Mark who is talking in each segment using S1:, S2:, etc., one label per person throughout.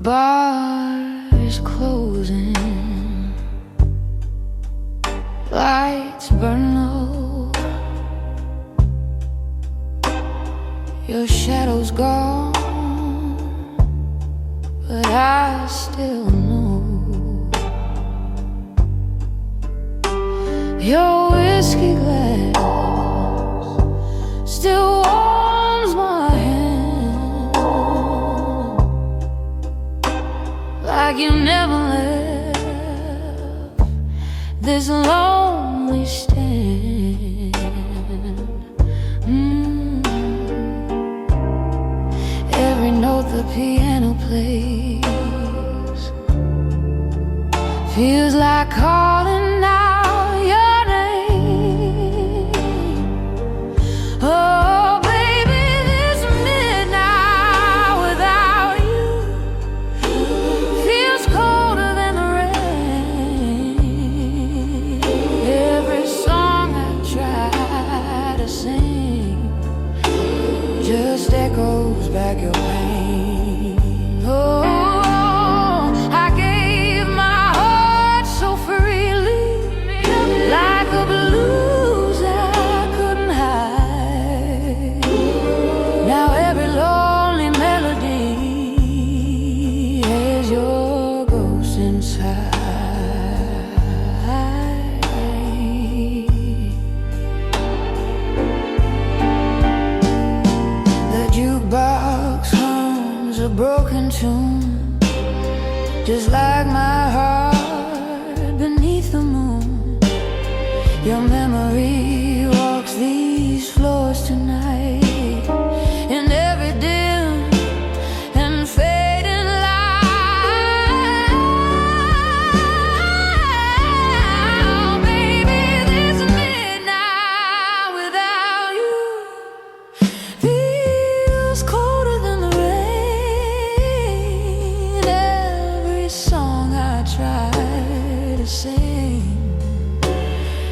S1: bar is closing, lights burn low, your shadow's gone, but I still know your whiskey glass still warms my hand, like you never left this lonely stand. Every note the piano plays feels like calling out your name. Oh baby, this midnight without you feels colder than the rain. Every song I try to sing just echoes back your pain. Oh, I gave my heart so freely, like a blues I couldn't hide. Now every lonely melody has your ghost inside. The jukebox hums a broken tune, just like my heart beneath the moon. Your memory walks these floors tonight, in every dim and fading light. Baby, this midnight without you feels colder than the rain. Every song I try to sing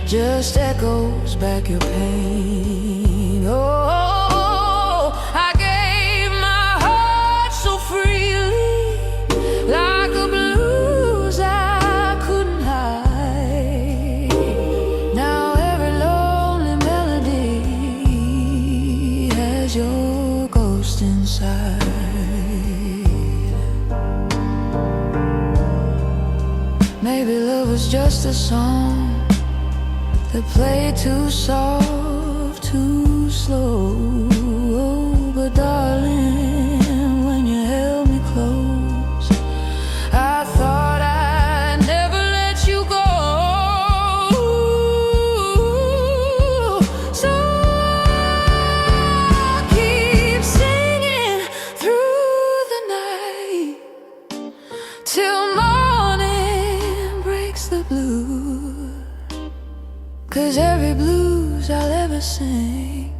S1: just echoes back your pain. Oh, I gave my heart so freely, like a blues I couldn't hide. Now every lonely melody has your ghost inside. Maybe love was just a song that played too soft, too slow. But darling, when you held me close, I thought I'd never let you go. So I'll keep singing through the night till morning breaks the blue. 'Cause every blues I'll ever sing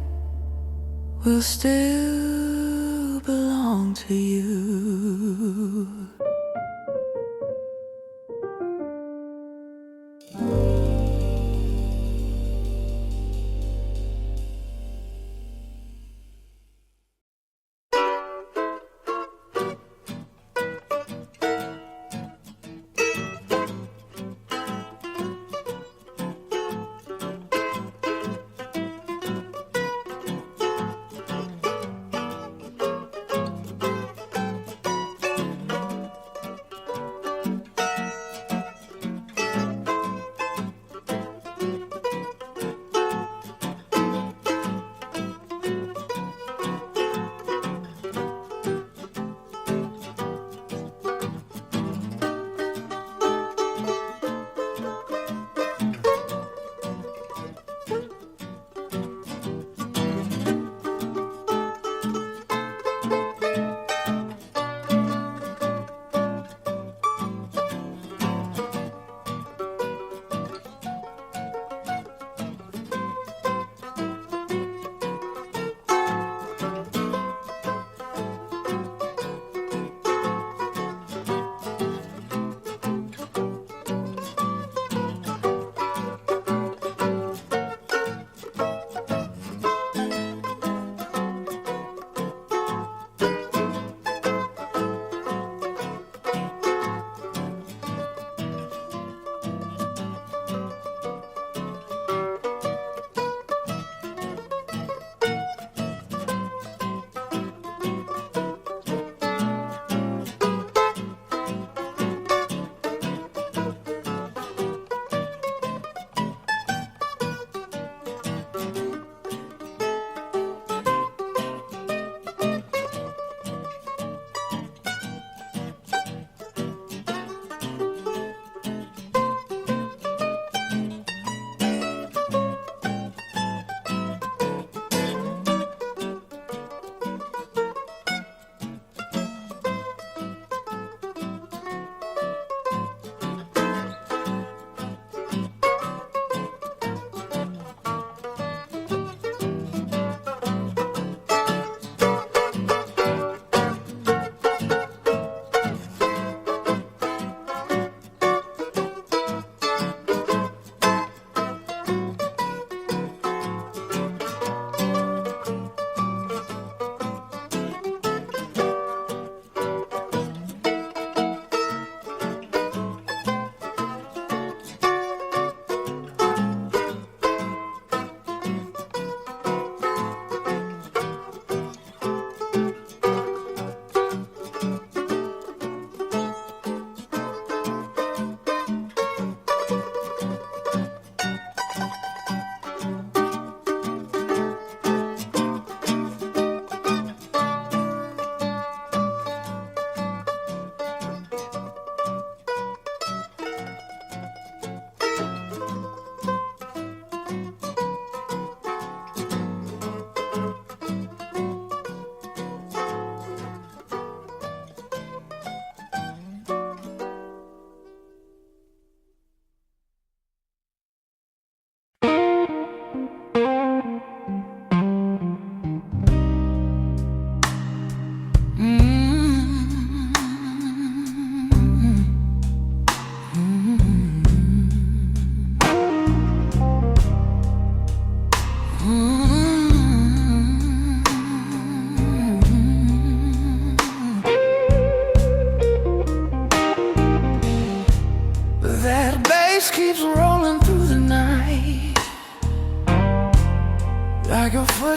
S1: will still belong to you.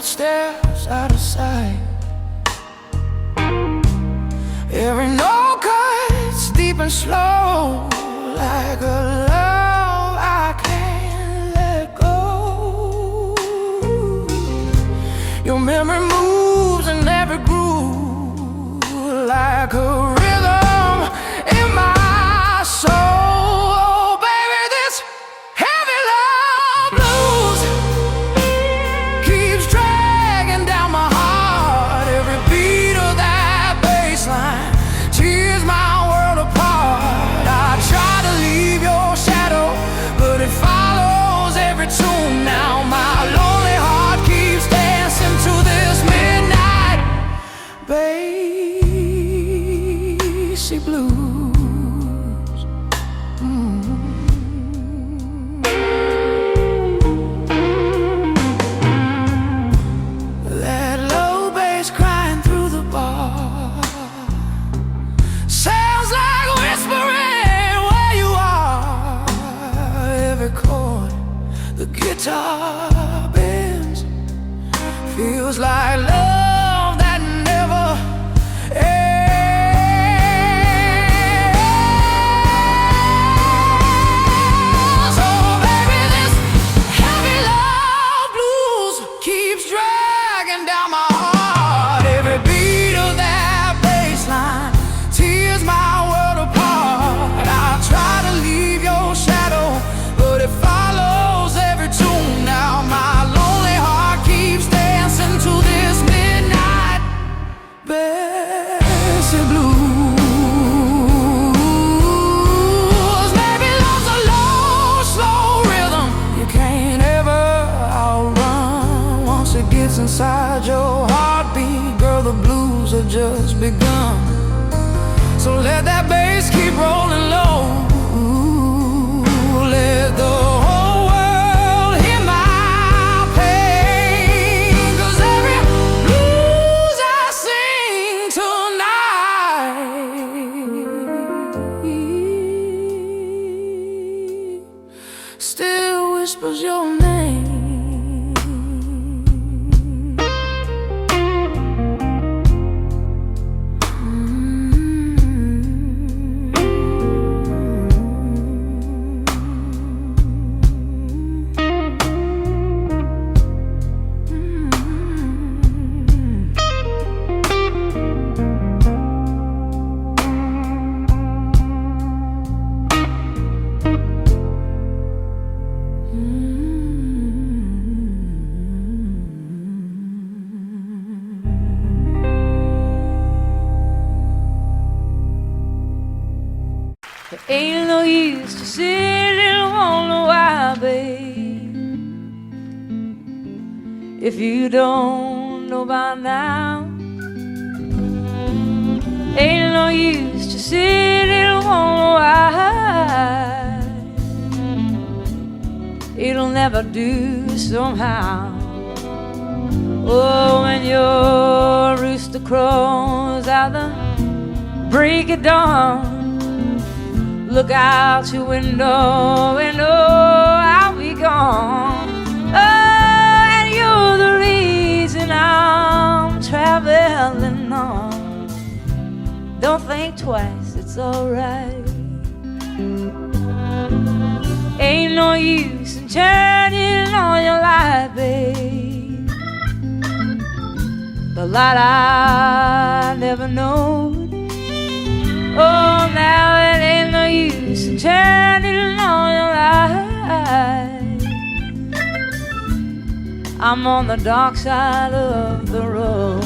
S1: footsteps out of sight. Every note cuts deep and slow, like a love I can't let go. Your memory moves in every groove, like a rhythm in my soul. Blues. That low bass crying through the bar sounds like whispering where you are. Every chord the guitar bends feels like love that never ends. Inside your heartbeat, girl, the blues have just begun. So let that bass keep rolling low. Let the whole world hear my pain, 'cause every blues I sing tonight still whispers your name.
S2: Ain't no use to sit and wonder why, babe, if you don't know by now. Ain't no use to sit and wonder why, it'll never do somehow. Oh, when your rooster crows out the break of dawn, look out your window and oh, I'll be gone. Oh, and you're the reason I'm traveling on. Don't think twice, it's alright. Ain't no use in turning on your light, babe, the light I never knowed. Oh, now it ain't no use in turning on your light. I'm on the dark side of the road.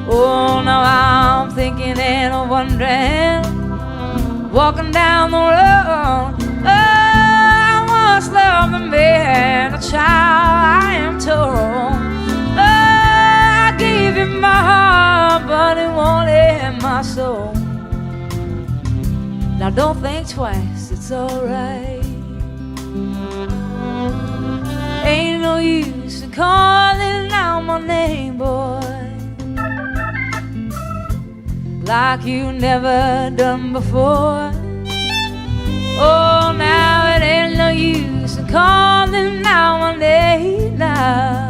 S2: Oh, now I'm thinking and wondering, walking down the road. Oh, I once loved a man, a child, I am told. Oh, I gave him my heart, but he wanted my soul. Now don't think twice, it's alright. Ain't no use in calling out my name, boy, like you never done before. Oh, now it ain't no use in calling out my name now.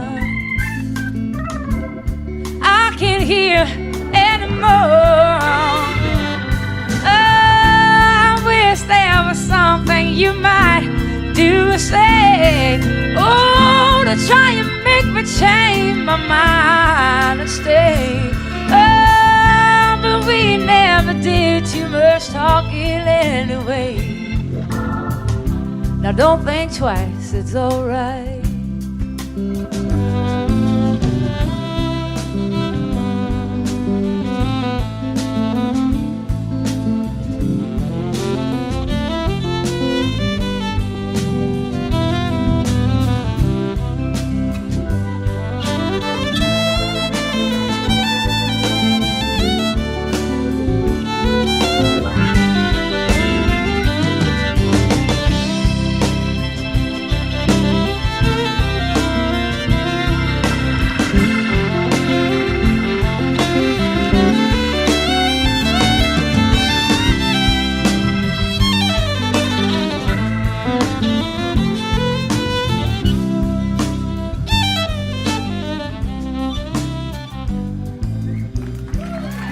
S2: here anymore. I wish there was something you might do or say, oh, to try and make me change my mind and stay. Oh, but we never did too much talking anyway. Now don't think twice, it's alright.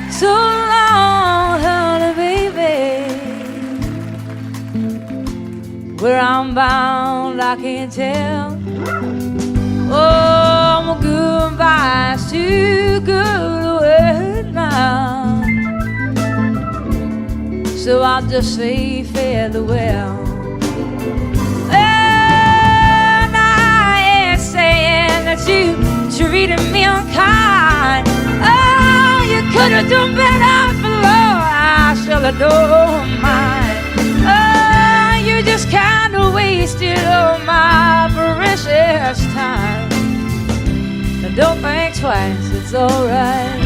S2: So long, honey, baby. Where I'm bound, I can't tell. Oh, my goodbye's too good to wait now. So I'll just say farewell. And I ain't saying that you treated me unkind. Oh, you could have done better below. I should have known mine. Oh, you just kind of wasted all my precious time. Now don't think twice, it's alright.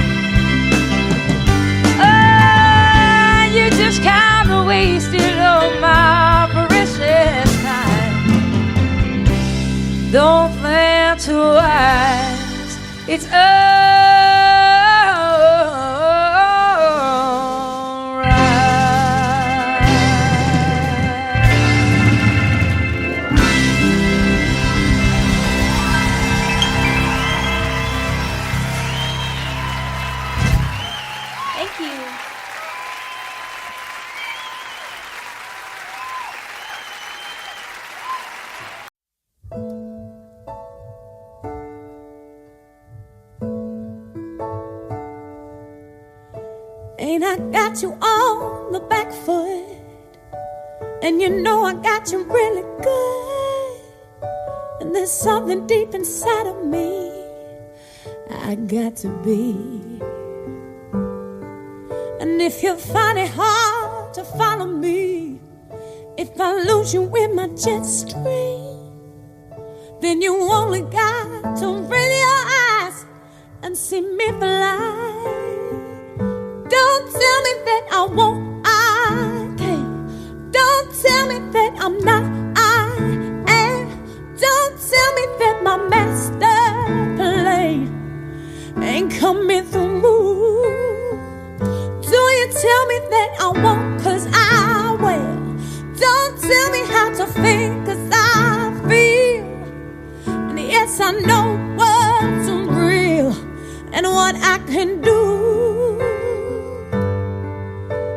S2: Oh, you just kind of wasted all my precious time. Don't think twice, it's alright.
S3: Thank you.
S4: Ain't I got you on the back foot? And you know I got you really good. And there's something deep inside of me I got to be. And if you find it hard to follow me, if I lose you in my jet stream, then you only got to raise your eyes and see me fly. Don't tell me that I won't, I can't. Don't tell me that I'm not, I am. Don't tell me that my master plan ain't coming through. Do you tell me that I won't, 'cause I will. Don't tell me how to think, 'cause I feel. And yes, I know what's real and what I can do.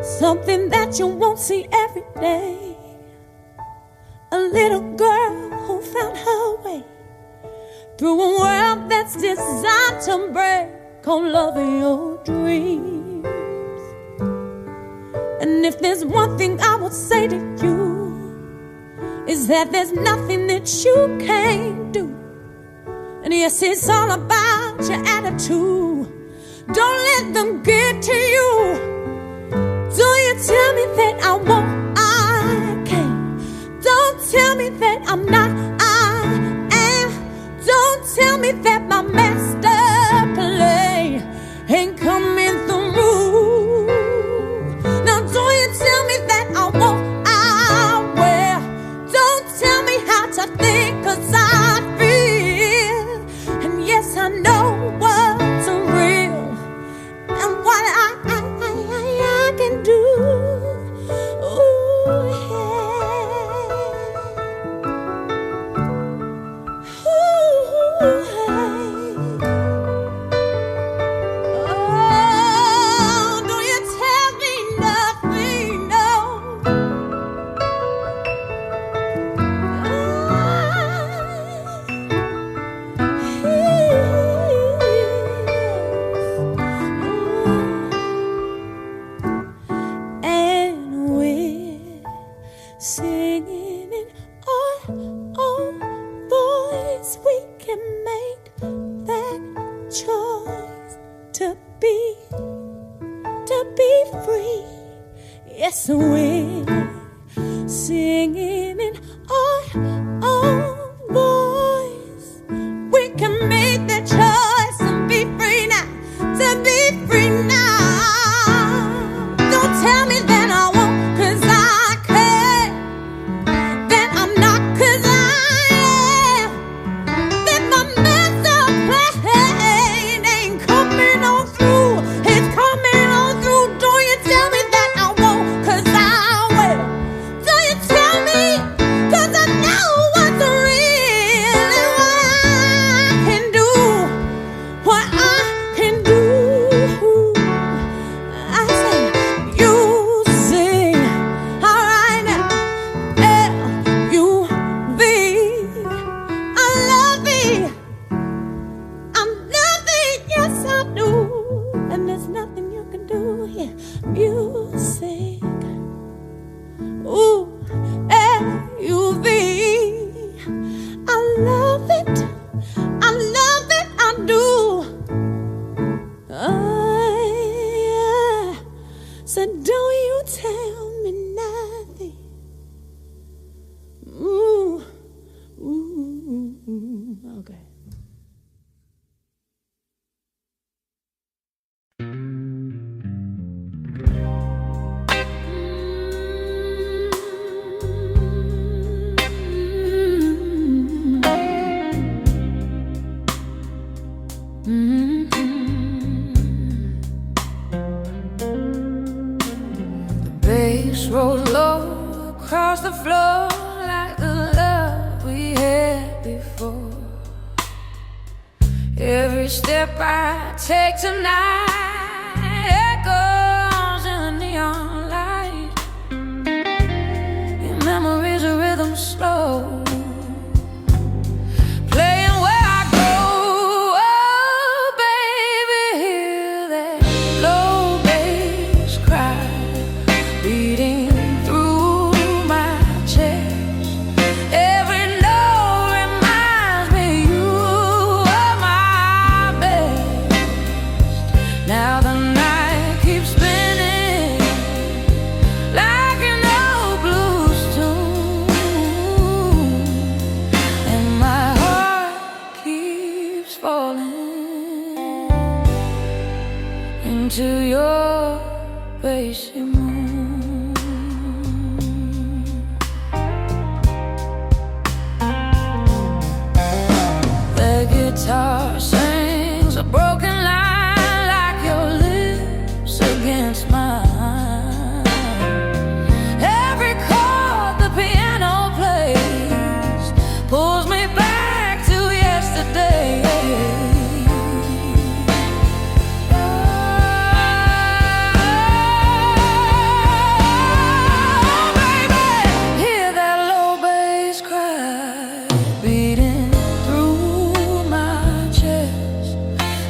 S4: Something that you won't see every day. A little girl who found her way through a world that's designed to break on love in your dreams. And if there's one thing I would say to you, is that there's nothing that you can't do. And yes, it's all about your attitude. Don't let them get to you. Do you tell me that I won't, I can't. Don't tell me that I'm not, I am. Don't tell me that my master plan ain't coming through. Now do you tell me that I won't, I will. Don't tell me how to think, 'cause I feel. And yes, I know what's real and what yes, we're singing in our own voice. We can make the choice and be free now, to be free now. Don't tell me that I won't, 'cause I can't. That I'm not, 'cause I am. That my master plan ain't coming on through. It's coming on through. Don't you tell me that I won't, 'cause I will. Don't you tell me, 'cause I know what's real and what I can do. What I can do. I say, you sing, alright now. L-U-V. I love it. I'm loving, yes I do. And there's nothing you can do here. Music. Ooh, L-U-V. I love it. I love it. I do. Yeah. So don't you tell me nothing. Ooh, ooh, okay.
S1: Bass roll low across the floor like the love we had before. Every step I take tonight echoes in the neon light. Your memories are rhythm slow, playing where I go. Oh, baby, hear that low bass cry beating through my chest. Every note reminds me you are my best. Now the night keeps spinning like an old blues tune, and my heart keeps falling into your bassy moon. The guitar sings a broken line like your lips against mine. Every chord the piano plays pulls me back to yesterday. Hear that low bass cry beating through my chest.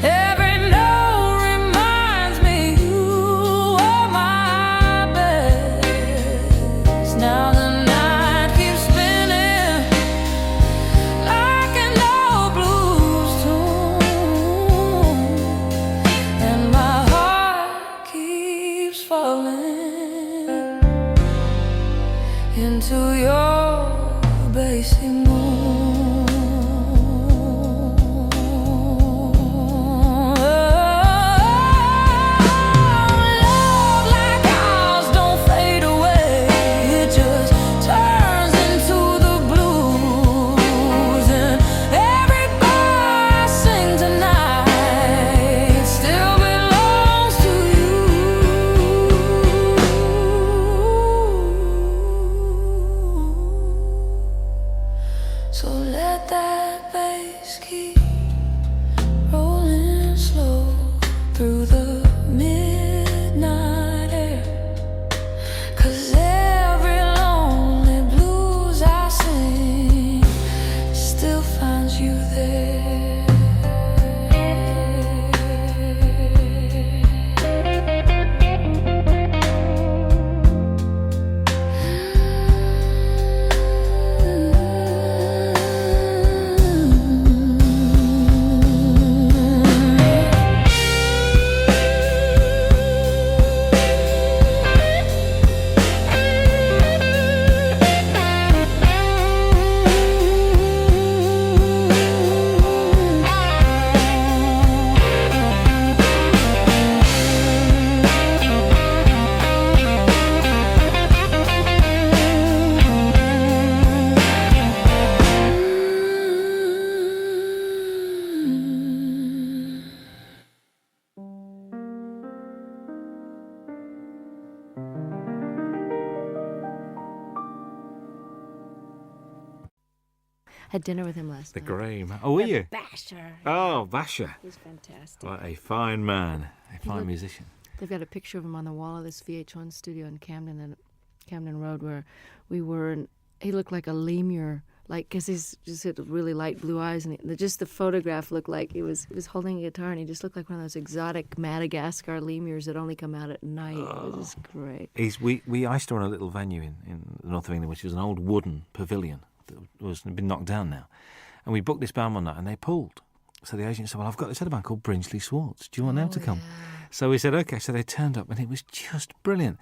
S1: Every note reminds me you are my best. Now the night keeps spinning like an old blues tune, and my heart keeps falling into your bassy moon. Love like ours don't fade away. It just turns into the blues, and every bar I sing tonight still belongs to you. So let that bass keep rolling slow through the midnight air, 'cause every lonely blues I sing still finds you there.
S2: Had dinner with him last
S5: The
S2: night.
S5: grey man. Oh, were you?
S2: Basher.
S5: Oh, Basher.
S2: He's fantastic.
S5: What a fine man. A fine musician.
S2: They've got a picture of him on the wall of this VH1 studio in Camden Road where we were, and he looked like a lemur, like, because he's just had really light blue eyes, and just the photograph looked like he was holding a guitar, and he just looked like one of those exotic Madagascar lemurs that only come out at night. It was just great.
S5: I used to run a little venue in the north of England, which was an old wooden pavilion that was been knocked down now, and we booked this band one night, and they pulled. So the agent said, well, I've got this other band called Brinsley Swartz. Do you want them to come?
S2: Yeah.
S5: So we said, okay. So they turned up, and it was just brilliant.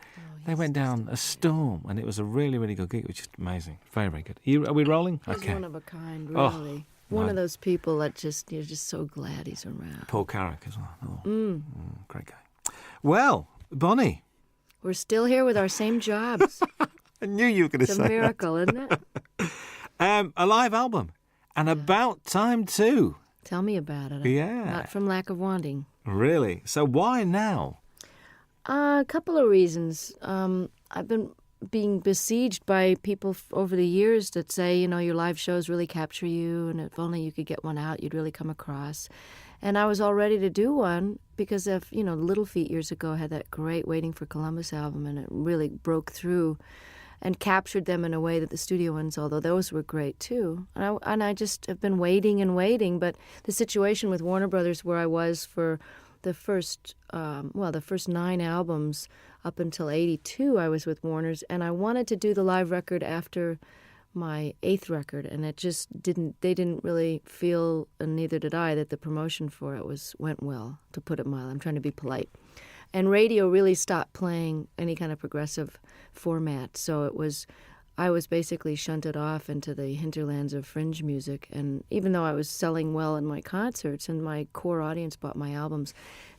S5: They went down a storm, and it was a really, really good gig. It was just amazing. Very, very good. Are we rolling?
S2: He's
S5: Okay.
S2: one of a kind, really. One of those people that you're just so glad he's around.
S5: Paul Carrick as well. Great guy. Well, Bonnie.
S2: We're still here with our same jobs.
S5: I knew you were going to
S2: It's
S5: say
S2: a miracle, isn't it?
S5: a live album. And about time too.
S2: Tell me about it.
S5: Yeah.
S2: Not from lack of wanting.
S5: Really? So why now?
S2: A couple of reasons. I've been being besieged by people over the years that say, your live shows really capture you, and if only you could get one out, you'd really come across. And I was all ready to do one because of, Little Feat years ago had that great Waiting for Columbus album, and it really broke through and captured them in a way that the studio ones, although those were great too. And I just have been waiting, but the situation with Warner Brothers where I was for the first 9 albums up until 82, I was with Warner's, and I wanted to do the live record after my 8th record, and it just they didn't really feel, and neither did I, that the promotion for it went well, to put it mild. I'm trying to be polite. And radio really stopped playing any kind of progressive format, so I was basically shunted off into the hinterlands of fringe music. And even though I was selling well in my concerts and my core audience bought my albums,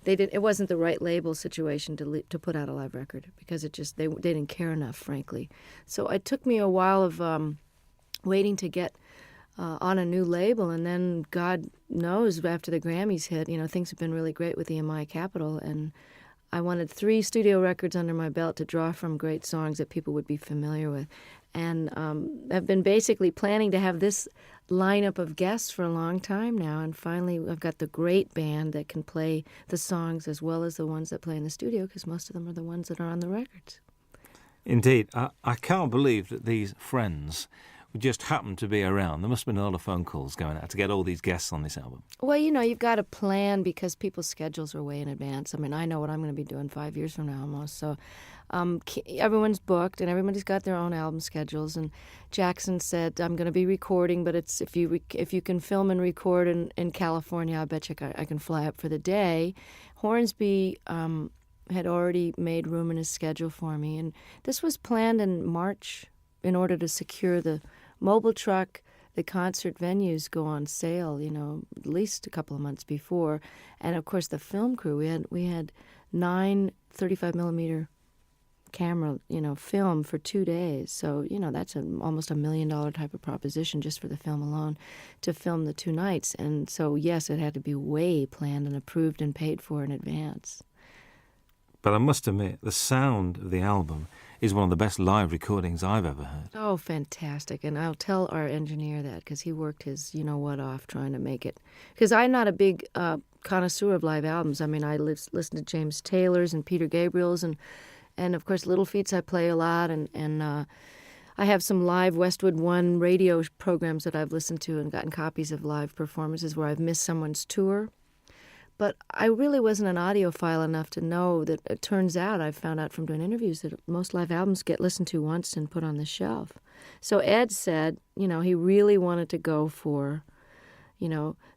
S2: it wasn't the right label situation to put out a live record because they didn't care enough, frankly. So it took me a while of waiting to get on a new label, and then God knows after the Grammys hit, things have been really great with EMI Capitol, and I wanted 3 studio records under my belt to draw from great songs that people would be familiar with. And I've been basically planning to have this lineup of guests for a long time now. And finally, I've got the great band that can play the songs as well as the ones that play in the studio, because most of them are the ones that are on the records.
S5: Indeed. I can't believe that these friends just happened to be around. There must have been a lot of phone calls going out to get all these guests on this album.
S2: Well, you've got to plan because people's schedules are way in advance. I mean, I know what I'm going to be doing 5 years from now almost. So everyone's booked and everybody's got their own album schedules. And Jackson said, I'm going to be recording, but it's if you can film and record in California, I bet you I can fly up for the day. Hornsby had already made room in his schedule for me. And this was planned in March in order to secure the mobile truck. The concert venues go on sale, at least a couple of months before. And, of course, the film crew, we had 9 35-millimeter camera, film for 2 days. So, that's almost $1 million type of proposition just for the film alone to film the 2 nights. And so, yes, it had to be way planned and approved and paid for in advance.
S5: But I must admit, the sound of the album is one of the best live recordings I've ever heard.
S2: Oh, fantastic. And I'll tell our engineer that because he worked his you-know-what off trying to make it. Because I'm not a big connoisseur of live albums. I mean, I listen to James Taylor's and Peter Gabriel's and of course, Little Feats I play a lot. And I have some live Westwood One radio programs that I've listened to and gotten copies of live performances where I've missed someone's tour. But I really wasn't an audiophile enough to know that it turns out, I found out from doing interviews, that most live albums get listened to once and put on the shelf. So Ed said, he really wanted to go for,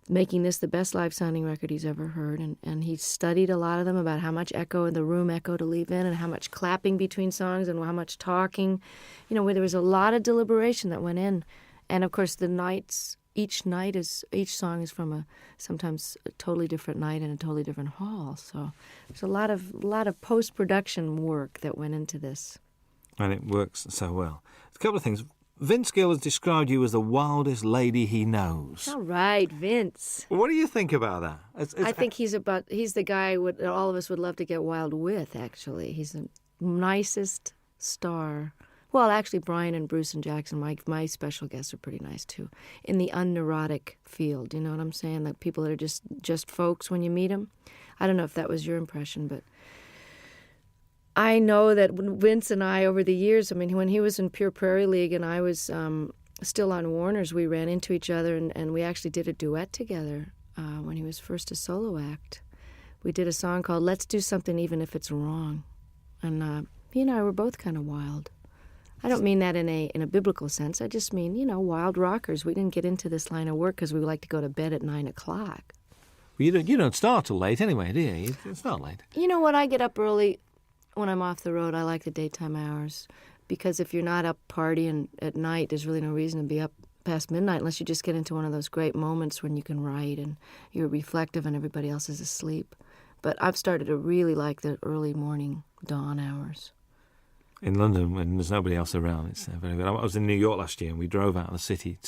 S2: making this the best live-sounding record he's ever heard. And he studied a lot of them about how much echo in the room echo to leave in and how much clapping between songs and how much talking, where there was a lot of deliberation that went in. And, of course, each song is from sometimes a totally different night in a totally different hall. So there's a lot of post-production work that went into this.
S5: And it works so well. A couple of things. Vince Gill has described you as the wildest lady he knows.
S2: All right, Vince.
S5: What do you think about that?
S2: I think he's the guy all of us would love to get wild with, actually. He's the nicest star. Well, actually, Brian and Bruce and Jackson, my special guests, are pretty nice too. In the unneurotic field, you know what I'm saying? Like people that are just folks when you meet them. I don't know if that was your impression, but I know that Vince and I, over the years, I mean, when he was in Pure Prairie League and I was still on Warner's, we ran into each other and we actually did a duet together when he was first a solo act. We did a song called Let's Do Something Even If It's Wrong. And he and I were both kind of wild. I don't mean that in a biblical sense. I just mean, wild rockers. We didn't get into this line of work because we like to go to bed at 9 o'clock.
S5: Well, you don't start till late anyway, do you? It's not late.
S2: You know what? I get up early when I'm off the road. I like the daytime hours because if you're not up partying at night, there's really no reason to be up past midnight unless you just get into one of those great moments when you can write and you're reflective and everybody else is asleep. But I've started to really like the early morning dawn hours.
S5: In London, when there's nobody else around, it's very good. I was in New York last year and we drove out of the city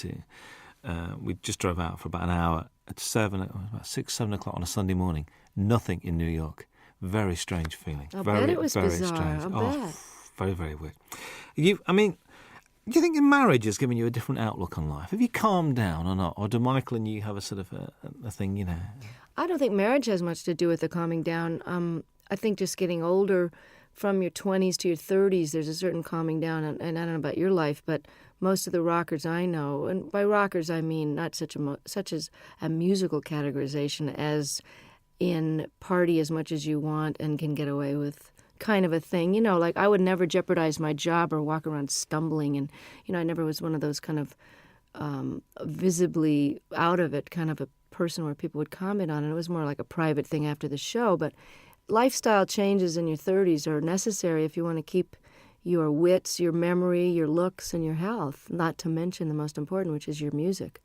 S5: we just drove out for about an hour at about 6, 7 o'clock on a Sunday morning. Nothing in New York. Very strange feeling.
S2: I
S5: very,
S2: bet it was
S5: very
S2: bizarre.
S5: strange.
S2: I bet.
S5: Very, very weird. Do you think your marriage has given you a different outlook on life? Have you calmed down or not? Or do Michael and you have a sort of a thing,
S2: I don't think marriage has much to do with the calming down. I think just getting older, from your 20s to your 30s, there's a certain calming down. And I don't know about your life, but most of the rockers I know, and by rockers I mean not such as a musical categorization as in party as much as you want and can get away with kind of a thing. Like I would never jeopardize my job or walk around stumbling. And, I never was one of those kind of visibly out of it kind of a person where people would comment on it. It was more like a private thing after the show. But lifestyle changes in your 30s are necessary if you want to keep your wits, your memory, your looks, and your health, not to mention the most important, which is your music.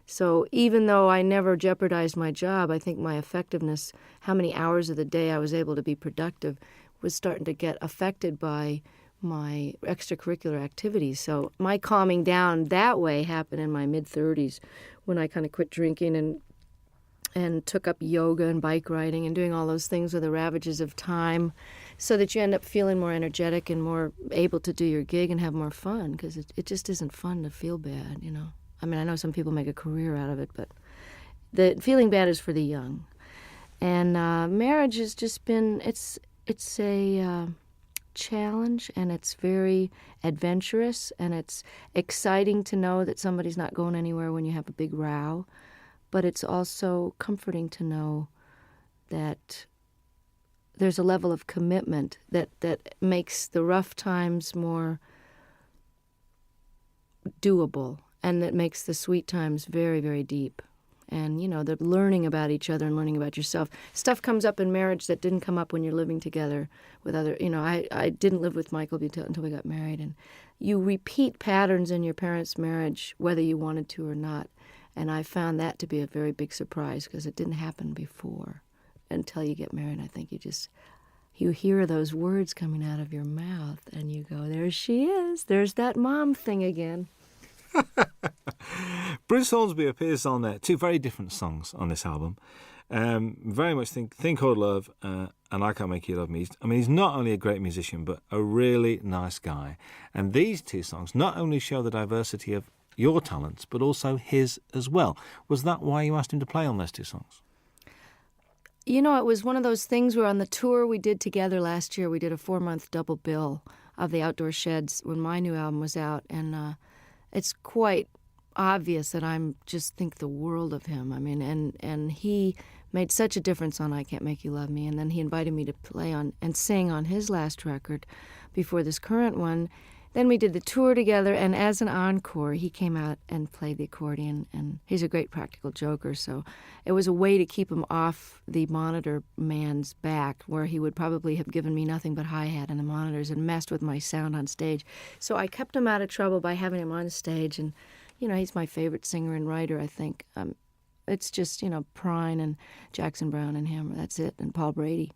S2: So even though I never jeopardized my job, I think my effectiveness, how many hours of the day I was able to be productive, was starting to get affected by my extracurricular activities. So my calming down that way happened in my mid-30s when I kind of quit drinking and took up yoga and bike riding and doing all those things with the ravages of time so that you end up feeling more energetic and more able to do your gig and have more fun because it just isn't fun to feel bad, I mean, I know some people make a career out of it, but the feeling bad is for the young. And marriage has just been, it's a challenge, and it's very adventurous, and it's exciting to know that somebody's not going anywhere when you have a big row. But it's also comforting to know that there's a level of commitment that makes the rough times more doable and that makes the sweet times very, very deep. And, the learning about each other and learning about yourself. Stuff comes up in marriage that didn't come up when you're living together with other, I didn't live with Michael until we got married. And you repeat patterns in your parents' marriage, whether you wanted to or not. And I found that to be a very big surprise because it didn't happen before until you get married. I think you hear those words coming out of your mouth and you go, there she is. There's that mom thing again.
S5: Bruce Hornsby appears on there. 2 very different songs on this album. Very much Thing Called Love and I Can't Make You Love Me. He's not only a great musician, but a really nice guy. And these 2 songs not only show the diversity of your talents, but also his as well. Was that why you asked him to play on those 2 songs?
S2: It was one of those things where on the tour we did together last year, we did a 4-month double bill of the Outdoor Sheds when my new album was out. And it's quite obvious that I just think the world of him. And he made such a difference on I Can't Make You Love Me. And then he invited me to play on and sing on his last record before this current one. Then we did the tour together, and as an encore, he came out and played the accordion, and he's a great practical joker, so it was a way to keep him off the monitor man's back, where he would probably have given me nothing but hi-hat and the monitors and messed with my sound on stage. So I kept him out of trouble by having him on stage, and, he's my favorite singer and writer, I think. It's just, Prine and Jackson Browne and him, that's it, and Paul Brady.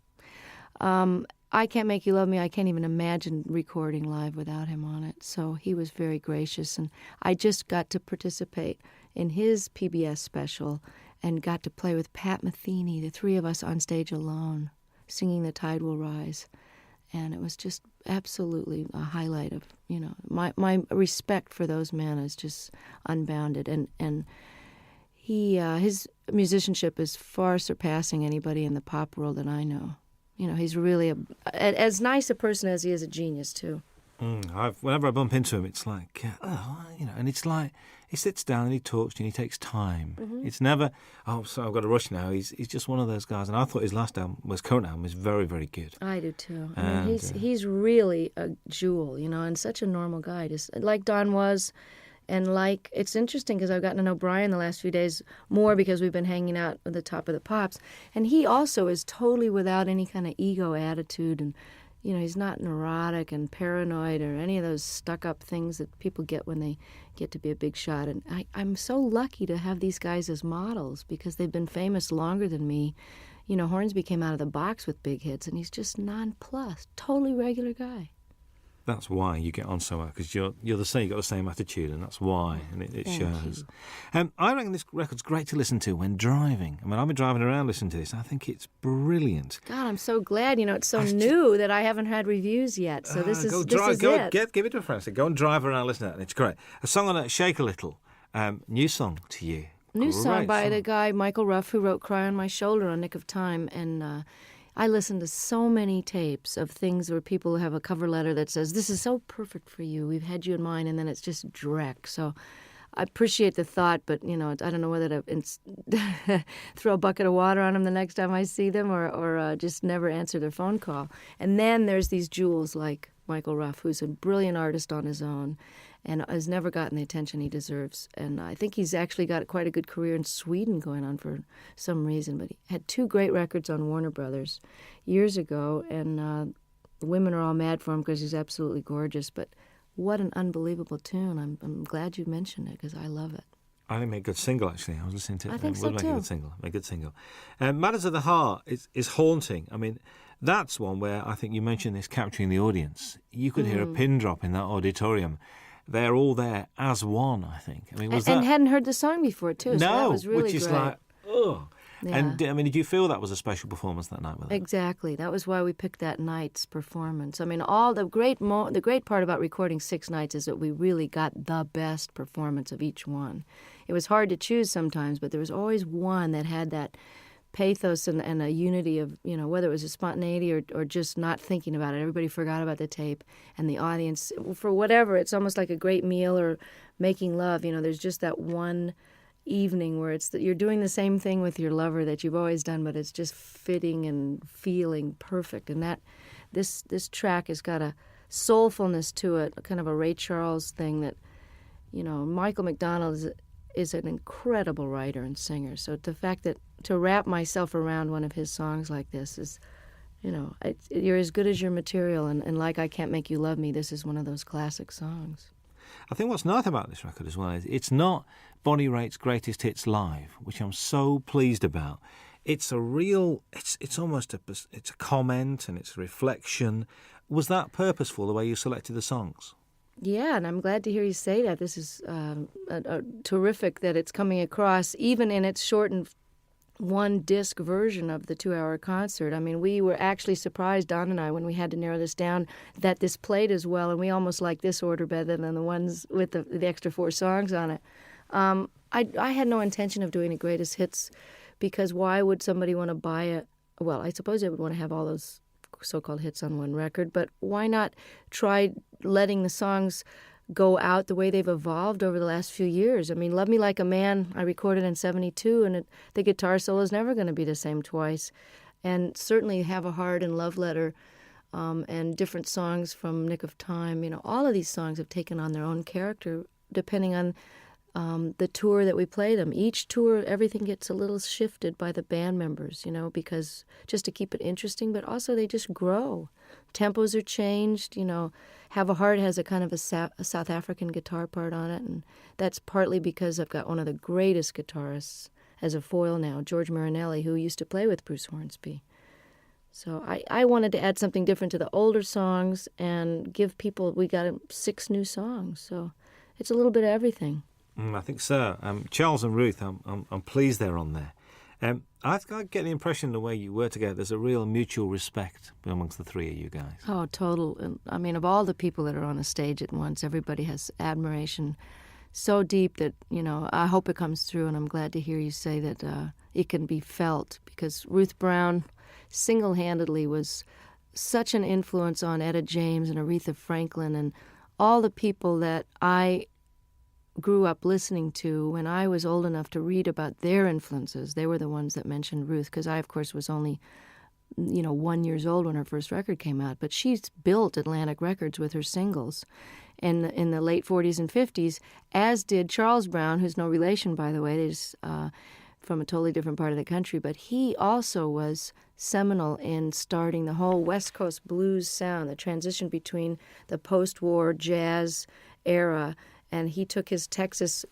S2: I Can't Make You Love Me, I can't even imagine recording live without him on it. So he was very gracious, and I just got to participate in his PBS special and got to play with Pat Metheny, the 3 of us on stage alone, singing The Tide Will Rise. And it was just absolutely a highlight of, my respect for those men is just unbounded. And his musicianship is far surpassing anybody in the pop world that I know. He's really as nice a person as he is a genius, too.
S5: Whenever I bump into him, it's like, and it's like he sits down and he talks to you and he takes time.
S2: Mm-hmm.
S5: It's never, so I've got to rush now. He's just one of those guys. And I thought his current album was very, very good.
S2: I do too.
S5: And,
S2: he's really a jewel, and such a normal guy, just like Don was. And it's interesting because I've gotten to know Brian the last few days more because we've been hanging out at the Top of the Pops. And he also is totally without any kind of ego attitude. And, he's not neurotic and paranoid or any of those stuck-up things that people get when they get to be a big shot. And I'm so lucky to have these guys as models because they've been famous longer than me. Hornsby came out of the box with big hits, and he's just nonplussed, totally regular guy.
S5: That's why you get on so well, because you're the same. You've got the same attitude, and that's why, and it shows. I reckon this record's great to listen to when driving. I mean, I've been driving around listening to this. I think it's brilliant.
S2: God, I'm so glad. It's so new that I haven't had reviews yet. So this is it.
S5: Give it to a friend. So go and drive around, listen to it, and it's great. A song on it, Shake a Little. New song to you.
S2: New song by the guy Michael Ruff, who wrote "Cry on My Shoulder" on Nick of Time, and. I listen to so many tapes of things where people have a cover letter that says, "This is so perfect for you. We've had you in mind," and then it's just dreck. So I appreciate the thought, but, I don't know whether to throw a bucket of water on them the next time I see them or just never answer their phone call. And then there's these jewels like Michael Ruff, who's a brilliant artist on his own and has never gotten the attention he deserves. And I think he's actually got quite a good career in Sweden going on for some reason. But he had 2 great records on Warner Brothers years ago, and the women are all mad for him because he's absolutely gorgeous. But what an unbelievable tune. I'm glad you mentioned it because I love it.
S5: I think it made a good single, actually. I was listening to it.
S2: I think so, too.
S5: A good single. Matters of the Heart is haunting. I mean, that's one where I think you mentioned this capturing the audience. You could hear a pin drop in that auditorium. They're all there as one, I think. I mean,
S2: and hadn't heard the song before, too. So that was really
S5: which is
S2: great.
S5: like, oh.
S2: Yeah.
S5: And, did you feel that was a special performance that night with them?
S2: Exactly. That was why we picked that night's performance. I mean, all the great part about recording 6 nights is that we really got the best performance of each one. It was hard to choose sometimes, but there was always one that had that pathos and a unity of, whether it was a spontaneity or just not thinking about it. Everybody forgot about the tape, and the audience, for whatever, it's almost like a great meal or making love. There's just that one evening where it's that you're doing the same thing with your lover that you've always done, but it's just fitting and feeling perfect. And that this track has got a soulfulness to it, kind of a Ray Charles thing that, Michael McDonald is an incredible writer and singer. So the fact that to wrap myself around one of his songs like this is, you're as good as your material, and like I Can't Make You Love Me, this is one of those classic songs.
S5: I think what's nice about this record as well is it's not Bonnie Raitt's greatest hits live, which I'm so pleased about. It's a real, it's almost it's a comment and it's a reflection. Was that purposeful, the way you selected the songs?
S2: Yeah, and I'm glad to hear you say that. This is terrific that it's coming across, even in its shortened 1-disc version of the 2-hour concert. I mean, we were actually surprised, Don and I, when we had to narrow this down, that this played as well, and we almost like this order better than the ones with the extra 4 songs on it. I had no intention of doing a greatest hits, because why would somebody want to buy it? Well, I suppose they would want to have all those so-called hits on one record, but why not try letting the songs go out the way they've evolved over the last few years? I mean, Love Me Like a Man, I recorded in 1972, and the guitar solo is never going to be the same twice. And certainly Have a Heart and Love Letter and different songs from Nick of Time, all of these songs have taken on their own character depending on the tour that we play them. Each tour, everything gets a little shifted by the band members, because just to keep it interesting, but also they just grow. Tempos are changed, Have a Heart has a kind of a South African guitar part on it, and that's partly because I've got one of the greatest guitarists as a foil now, George Marinelli, who used to play with Bruce Hornsby. So I wanted to add something different to the older songs and give people, we got 6 new songs, so it's a little bit of everything.
S5: I think so. Charles and Ruth, I'm pleased they're on there. I get the impression the way you were together, there's a real mutual respect amongst the three of you guys.
S2: Oh, total. And, I mean, of all the people that are on a stage at once, everybody has admiration so deep that, you know, I hope it comes through, and I'm glad to hear you say that it can be felt, because Ruth Brown single-handedly was such an influence on Etta James and Aretha Franklin and all the people that I grew up listening to when I was old enough to read about their influences. They were the ones that mentioned Ruth, because I, of course, was only, 1 year old when her first record came out. But she's built Atlantic Records with her singles in the late 40s and 50s, as did Charles Brown, who's no relation, by the way. They're just from a totally different part of the country. But he also was seminal in starting the whole West Coast blues sound, the transition between the post-war jazz era, and he took his Texas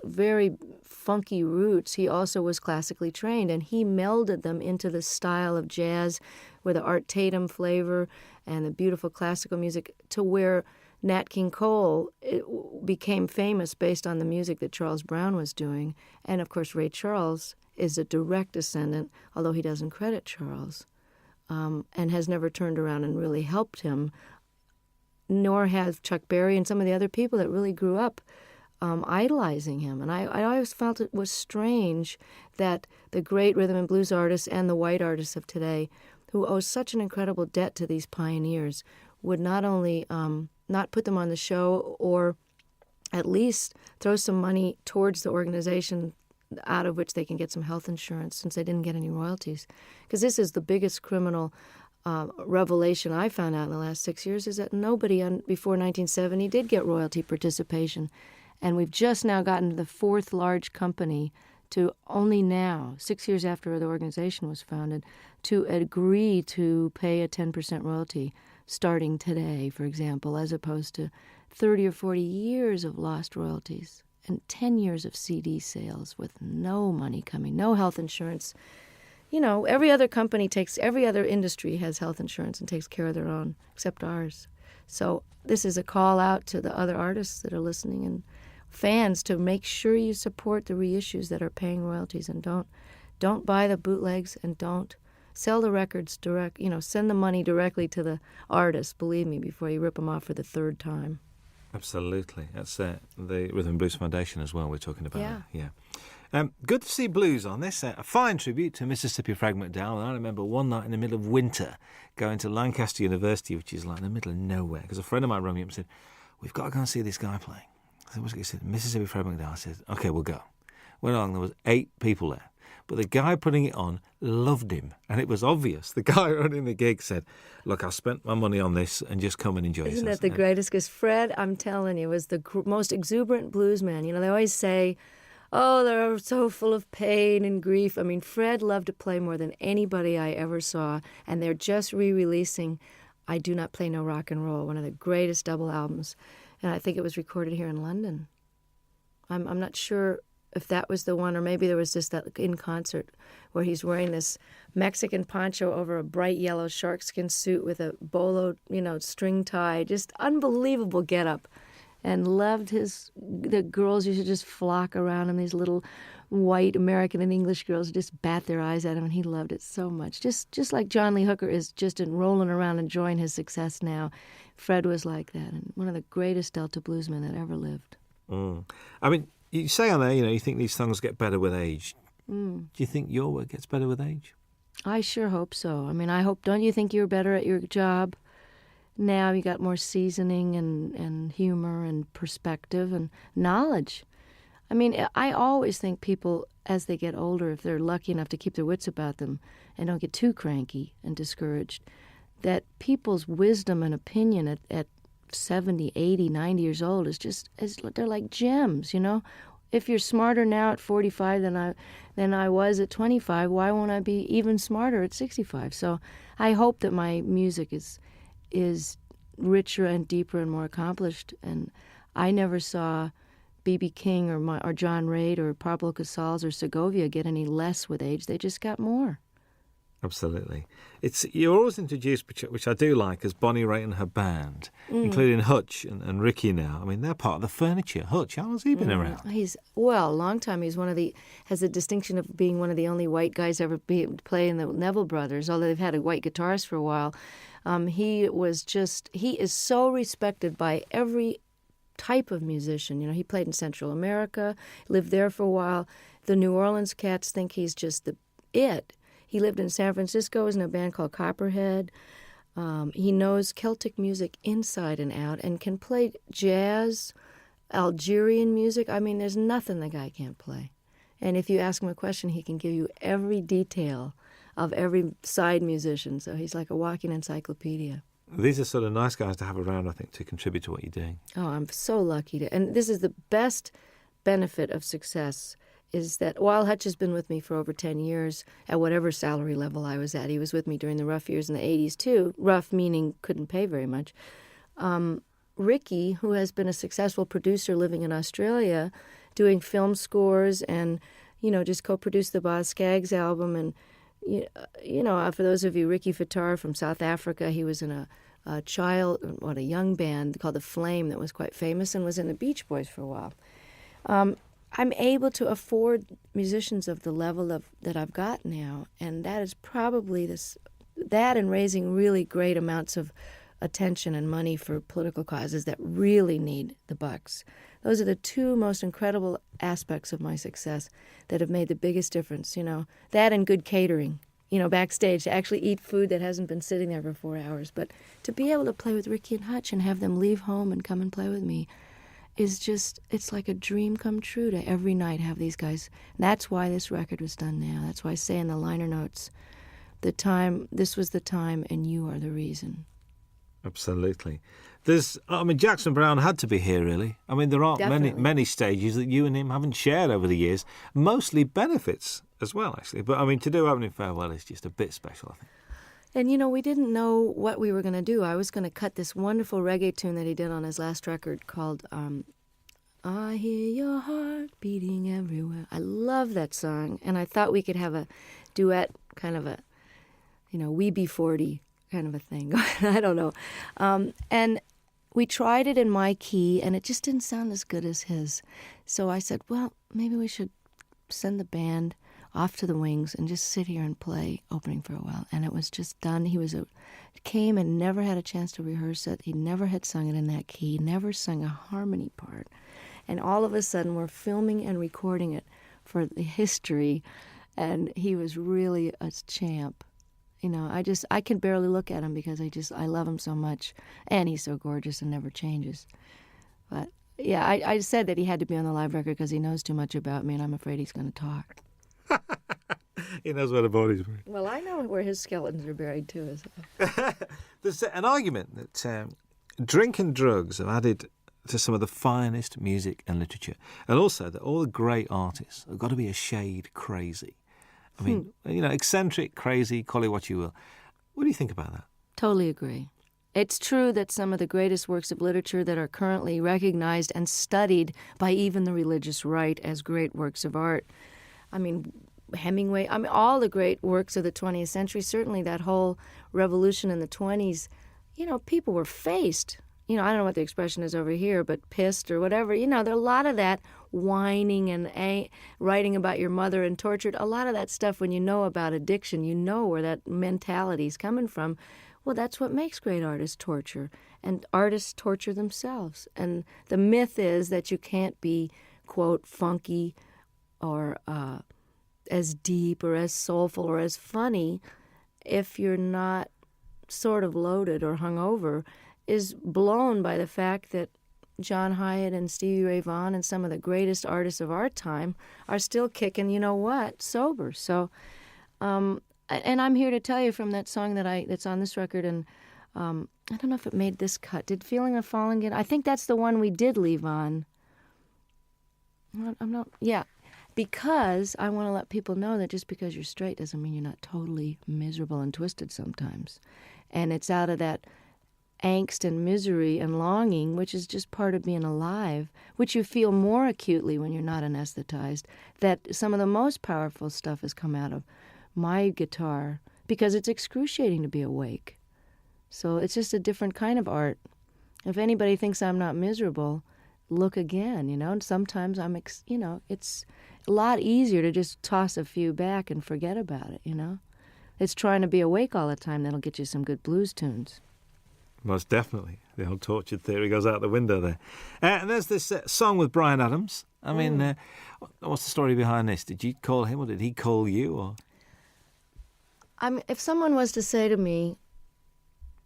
S2: very funky roots. He also was classically trained, and he melded them into the style of jazz with the Art Tatum flavor and the beautiful classical music, to where Nat King Cole became famous based on the music that Charles Brown was doing. And, of course, Ray Charles is a direct descendant, although he doesn't credit Charles, and has never turned around and really helped him, nor has Chuck Berry and some of the other people that really grew up idolizing him. And I always felt it was strange that the great rhythm and blues artists and the white artists of today, who owe such an incredible debt to these pioneers, would not only not put them on the show, or at least throw some money towards the organization out of which they can get some health insurance, since they didn't get any royalties. Because this is the biggest criminal revelation I found out in the last 6 years, is that nobody before 1970 did get royalty participation. And we've just now gotten to the fourth large company to only now, 6 years after the organization was founded, to agree to pay a 10% royalty starting today, for example, as opposed to 30 or 40 years of lost royalties and 10 years of CD sales with no money coming, no health insurance. Every other industry has health insurance and takes care of their own, except ours. So this is a call out to the other artists that are listening and fans to make sure you support the reissues that are paying royalties, and don't buy the bootlegs, and don't sell the records direct. Send the money directly to the artist, believe me, before you rip them off for the third time.
S5: Absolutely. That's the Rhythm and Blues Foundation as well we're talking about.
S2: Yeah.
S5: Good to see blues on this. A fine tribute to Mississippi Frag McDowell. And I remember one night in the middle of winter going to Lancaster University, which is like in the middle of nowhere, because a friend of mine rang me up and said, "We've got to go and see this guy playing." I said, "What's it?" He said, "Mississippi Frag McDowell." I said, "OK, we'll go." Went along, there was 8 people there. But the guy putting it on loved him, and it was obvious. The guy running the gig said, "Look, I spent my money on this, and just come and enjoy yourself."
S2: Isn't that the greatest? Because Fred, I'm telling you, was the most exuberant blues man. They always say, oh, they're so full of pain and grief. I mean, Fred loved to play more than anybody I ever saw, and they're just re-releasing I Do Not Play No Rock and Roll, one of the greatest double albums, and I think it was recorded here in London. I'm not sure if that was the one, or maybe there was just that in concert where he's wearing this Mexican poncho over a bright yellow sharkskin suit with a bolo, string tie, just unbelievable getup, and loved the girls used to just flock around him, these little white American and English girls just bat their eyes at him, and he loved it so much. Just like John Lee Hooker is just rolling around enjoying his success now, Fred was like that, and one of the greatest Delta bluesmen that ever lived.
S5: I mean, you say on there, you think these songs get better with age. Do you think your work gets better with age?
S2: I sure hope so. I mean, don't you think you're better at your job now? You got more seasoning and humor and perspective and knowledge. I mean, I always think people, as they get older, if they're lucky enough to keep their wits about them and don't get too cranky and discouraged, that people's wisdom and opinion at 70, 80, 90 years old they're like gems, If you're smarter now at 45 than I was at 25, why won't I be even smarter at 65? So I hope that my music is richer and deeper and more accomplished. And I never saw B.B. King or John Reid or Pablo Casals or Segovia get any less with age. They just got more.
S5: Absolutely. You're always introduced, which I do like, as Bonnie Raitt and her band, including Hutch and Ricky now. I mean, they're part of the furniture. Hutch, how long has he been around?
S2: He's, well, a long time. He's has the distinction of being one of the only white guys ever play in the Neville Brothers, although they've had a white guitarist for a while. He is so respected by every type of musician. You know, he played in Central America, lived there for a while. The New Orleans cats think he's just it. He lived in San Francisco, was in a band called Copperhead. He knows Celtic music inside and out and can play jazz, Algerian music. I mean, there's nothing the guy can't play. And if you ask him a question, he can give you every detail of every side musician. So he's like a walking encyclopedia.
S5: These are sort of nice guys to have around, I think, to contribute to what you're doing.
S2: Oh, I'm so lucky to. And this is the best benefit of success, is that while Hutch has been with me for over 10 years, at whatever salary level I was at, he was with me during the rough years in the 80s too, rough meaning couldn't pay very much. Ricky, who has been a successful producer living in Australia, doing film scores and, just co-produced the Boz Scaggs album. And, for those of you, Ricky Fattar from South Africa, he was in a young band called The Flame that was quite famous and was in the Beach Boys for a while. I'm able to afford musicians of the level that I've got now, and that is probably that and raising really great amounts of attention and money for political causes that really need the bucks. Those are the two most incredible aspects of my success that have made the biggest difference, that and good catering, backstage, to actually eat food that hasn't been sitting there for 4 hours. But to be able to play with Ricky and Hutch and have them leave home and come and play with me is just, it's like a dream come true to every night have these guys. And that's why this record was done now. That's why I say in the liner notes, this was the time and you are the reason.
S5: Absolutely. Jackson Browne had to be here, really. I mean, there aren't many stages that you and him haven't shared over the years, mostly benefits as well, actually. But, to do Opening Farewell is just a bit special, I think.
S2: And, we didn't know what we were going to do. I was going to cut this wonderful reggae tune that he did on his last record called I Hear Your Heart Beating Everywhere. I love that song, and I thought we could have a duet, kind of a, We Be 40 kind of a thing. I don't know. And we tried it in my key, and it just didn't sound as good as his. So I said, well, maybe we should send the band off to the wings and just sit here and play Opening Farewell. And it was just done. He came and never had a chance to rehearse it. He never had sung it in that key, never sung a harmony part. And all of a sudden we're filming and recording it for the history, and he was really a champ. I can barely look at him because I love him so much, and he's so gorgeous and never changes. But yeah, I said that he had to be on the live record because he knows too much about me, and I'm afraid he's going to talk.
S5: He knows where the body's buried.
S2: Well, I know where his skeletons are buried too.
S5: There's an argument that drink and drugs have added to some of the finest music and literature, and also that all the great artists have got to be a shade crazy. I mean, eccentric, crazy, call it what you will. What do you think about that?
S2: Totally agree. It's true that some of the greatest works of literature that are currently recognized and studied by even the religious right as great works of art. Hemingway, all the great works of the 20th century, certainly that whole revolution in the 20s, people were faced. I don't know what the expression is over here, but pissed or whatever. There are a lot of that whining and writing about your mother and tortured. A lot of that stuff, when you know about addiction, you know where that mentality is coming from. Well, that's what makes great artists torture. And artists torture themselves. And the myth is that you can't be, quote, funky or as deep or as soulful or as funny if you're not sort of loaded or hungover, is blown by the fact that John Hyatt and Stevie Ray Vaughan and some of the greatest artists of our time are still kicking, sober. So, and I'm here to tell you from that song that's on this record, and I don't know if it made this cut. Did Feeling of Falling get? I think that's the one we did leave on. I'm not. Yeah. Because I want to let people know that just because you're straight doesn't mean you're not totally miserable and twisted sometimes. And it's out of that angst and misery and longing, which is just part of being alive, which you feel more acutely when you're not anesthetized, that some of the most powerful stuff has come out of my guitar because it's excruciating to be awake. So it's just a different kind of art. If anybody thinks I'm not miserable, look again, And sometimes it's a lot easier to just toss a few back and forget about it, It's trying to be awake all the time that'll get you some good blues tunes.
S5: Most definitely. The old tortured theory goes out the window there. And there's this song with Bryan Adams. I mean, what's the story behind this? Did you call him or did he call you? Or
S2: if someone was to say to me,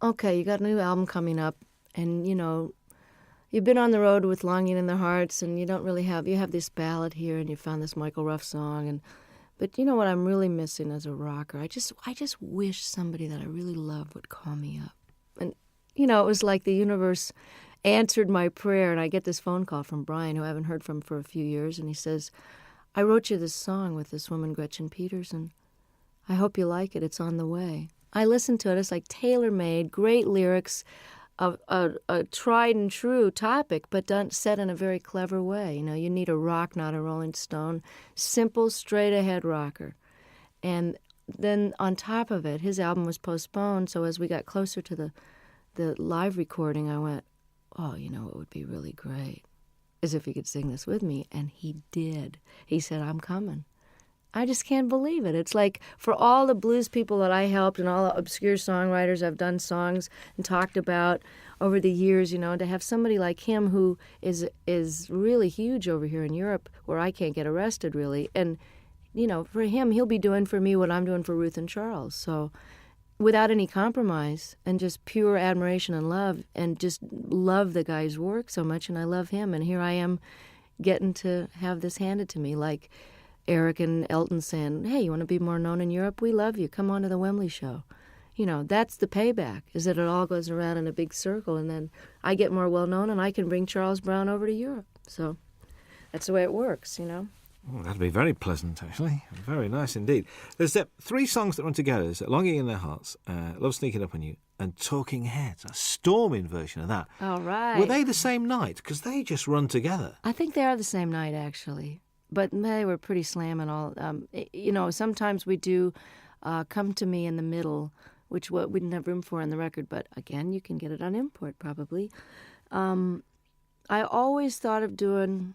S2: okay, you got a new album coming up, and, you've been on the road with Longing in Their Hearts, and you have this ballad here, and you found this Michael Ruff song, but you know what I'm really missing as a rocker? I just wish somebody that I really love would call me up. And, it was like the universe answered my prayer, and I get this phone call from Brian, who I haven't heard from for a few years, and he says, I wrote you this song with this woman, Gretchen Peterson. I hope you like it. It's on the way. I listened to it. It's like tailor-made, great lyrics, a tried and true topic, but done set in a very clever way. You need a rock, not a Rolling Stone. Simple, straight-ahead rocker. And then on top of it, his album was postponed, so as we got closer to the live recording, I went, oh, it would be really great, as if he could sing this with me. And he did. He said, I'm coming. I just can't believe it. It's like for all the blues people that I helped and all the obscure songwriters I've done songs and talked about over the years, to have somebody like him who is really huge over here in Europe where I can't get arrested really. And, for him, he'll be doing for me what I'm doing for Ruth and Charles. So without any compromise and just pure admiration and love and just love the guy's work so much, and I love him. And here I am getting to have this handed to me like Eric and Elton saying, hey, you want to be more known in Europe? We love you. Come on to the Wembley show. That's the payback, is that it all goes around in a big circle, and then I get more well-known, and I can bring Charles Brown over to Europe. So that's the way it works,
S5: Oh, that'd be very pleasant, actually. Very nice indeed. There's 3 songs that run together. There's Longing in Their Hearts, Love Sneaking Up on You, and Talking Heads, a storming version of that.
S2: All right.
S5: Were they the same night? Because they just run together.
S2: I think they are the same night, actually. But they were pretty slamming all. Sometimes we do Come to Me in the Middle, which we didn't have room for on the record. But again, you can get it on import probably. I always thought of doing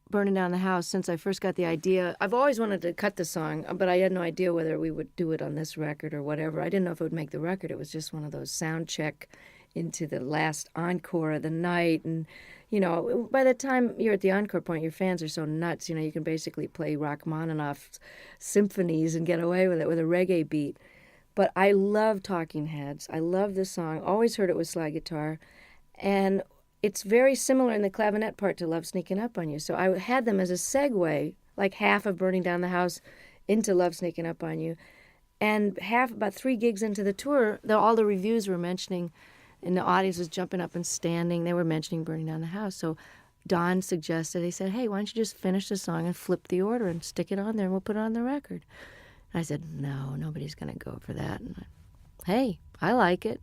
S2: Burning Down the House since I first got the idea. I've always wanted to cut the song, but I had no idea whether we would do it on this record or whatever. I didn't know if it would make the record. It was just one of those sound check into the last encore of the night. And, by the time you're at the encore point, your fans are so nuts, you can basically play Rachmaninoff's symphonies and get away with it with a reggae beat. But I love Talking Heads. I love this song. Always heard it with slide guitar. And it's very similar in the clavinet part to Love Sneaking Up on You. So I had them as a segue, like half of Burning Down the House into Love Sneaking Up on You. And about 3 gigs into the tour, all the reviews were mentioning, and the audience was jumping up and standing. They were mentioning Burning Down the House. So Don suggested, he said, hey, why don't you just finish the song and flip the order and stick it on there and we'll put it on the record. And I said, no, nobody's going to go for that. And hey, I like it.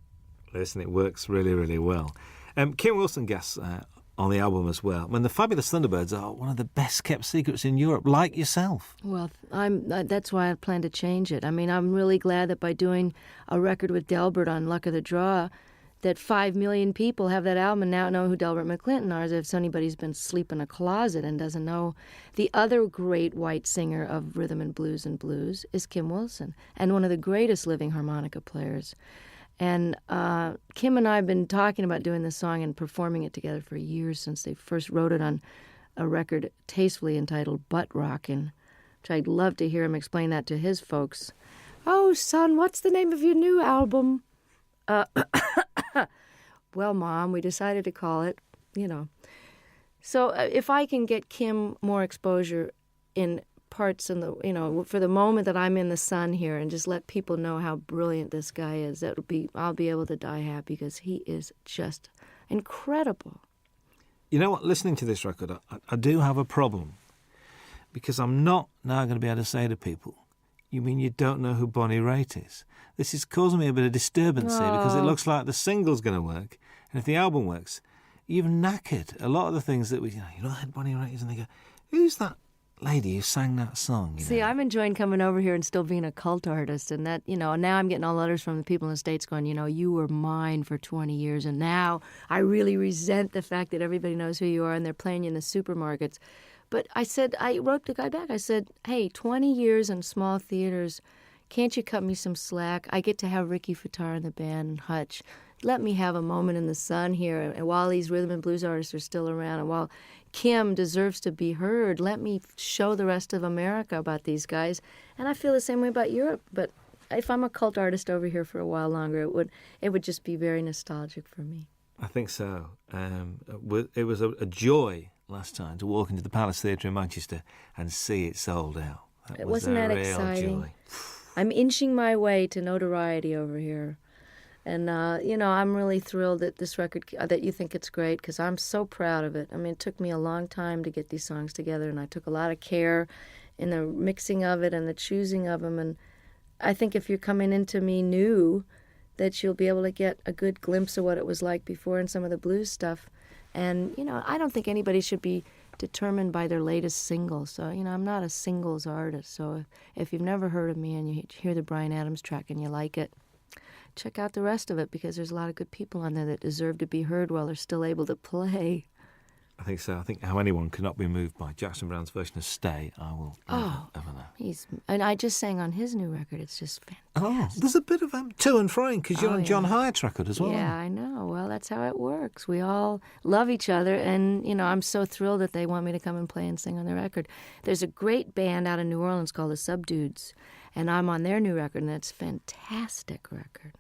S5: Listen, it works really, really well. Kim Wilson guests on the album as well. When the Fabulous Thunderbirds are one of the best kept secrets in Europe, like yourself.
S2: Well, that's why I plan to change it. I mean, I'm really glad that by doing a record with Delbert on Luck of the Draw, that 5 million people have that album and now know who Delbert McClinton are, as if anybody's been asleep in a closet and doesn't know. The other great white singer of rhythm and blues is Kim Wilson, and one of the greatest living harmonica players. And Kim and I have been talking about doing this song and performing it together for years, since they first wrote it on a record tastefully entitled Butt Rockin', which I'd love to hear him explain that to his folks. Oh, son, what's the name of your new album? Well, Mom, we decided to call it, So if I can get Kim more exposure in parts in the, for the moment that I'm in the sun here, and just let people know how brilliant this guy is, I'll be able to die happy, because he is just incredible.
S5: You know what? Listening to this record, I do have a problem, because I'm not now going to be able to say to people, you mean you don't know who Bonnie Raitt is? This is causing me a bit of disturbance here, because it looks like the single's going to work, and if the album works, you've knackered a lot of the things that you know who Bonnie Raitt is, and they go, who's that lady, you sang that song. You
S2: See,
S5: know.
S2: I'm enjoying coming over here and still being a cult artist. And that, now I'm getting all letters from the people in the States going, you were mine for 20 years. And now I really resent the fact that everybody knows who you are and they're playing you in the supermarkets. But I wrote the guy back. I said, hey, 20 years in small theaters. Can't you cut me some slack? I get to have Ricky Fattar in the band and Hutch. Let me have a moment in the sun here. And while these rhythm and blues artists are still around, and while Kim deserves to be heard, let me show the rest of America about these guys. And I feel the same way about Europe. But if I'm a cult artist over here for a while longer, it would just be very nostalgic for me.
S5: I think so. It was a joy last time to walk into the Palace Theatre in Manchester and see it sold out.
S2: Wasn't that exciting?
S5: Joy.
S2: I'm inching my way to notoriety over here. And, I'm really thrilled that this record, that you think it's great, because I'm so proud of it. I mean, it took me a long time to get these songs together, and I took a lot of care in the mixing of it and the choosing of them. And I think if you're coming into me new, that you'll be able to get a good glimpse of what it was like before and some of the blues stuff. And, I don't think anybody should be determined by their latest single. So, I'm not a singles artist. So if you've never heard of me and you hear the Bryan Adams track and you like it, check out the rest of it, because there's a lot of good people on there that deserve to be heard while they're still able to play.
S5: I think so. I think how anyone cannot be moved by Jackson Browne's version of Stay, I will never know.
S2: And I just sang on his new record. It's just fantastic.
S5: Oh, there's a bit of to and froing, because you're on John Hyatt's record as well.
S2: Yeah, I know. Well, that's how it works. We all love each other, and, I'm so thrilled that they want me to come and play and sing on their record. There's a great band out of New Orleans called the Subdudes, and I'm on their new record, and it's a fantastic record.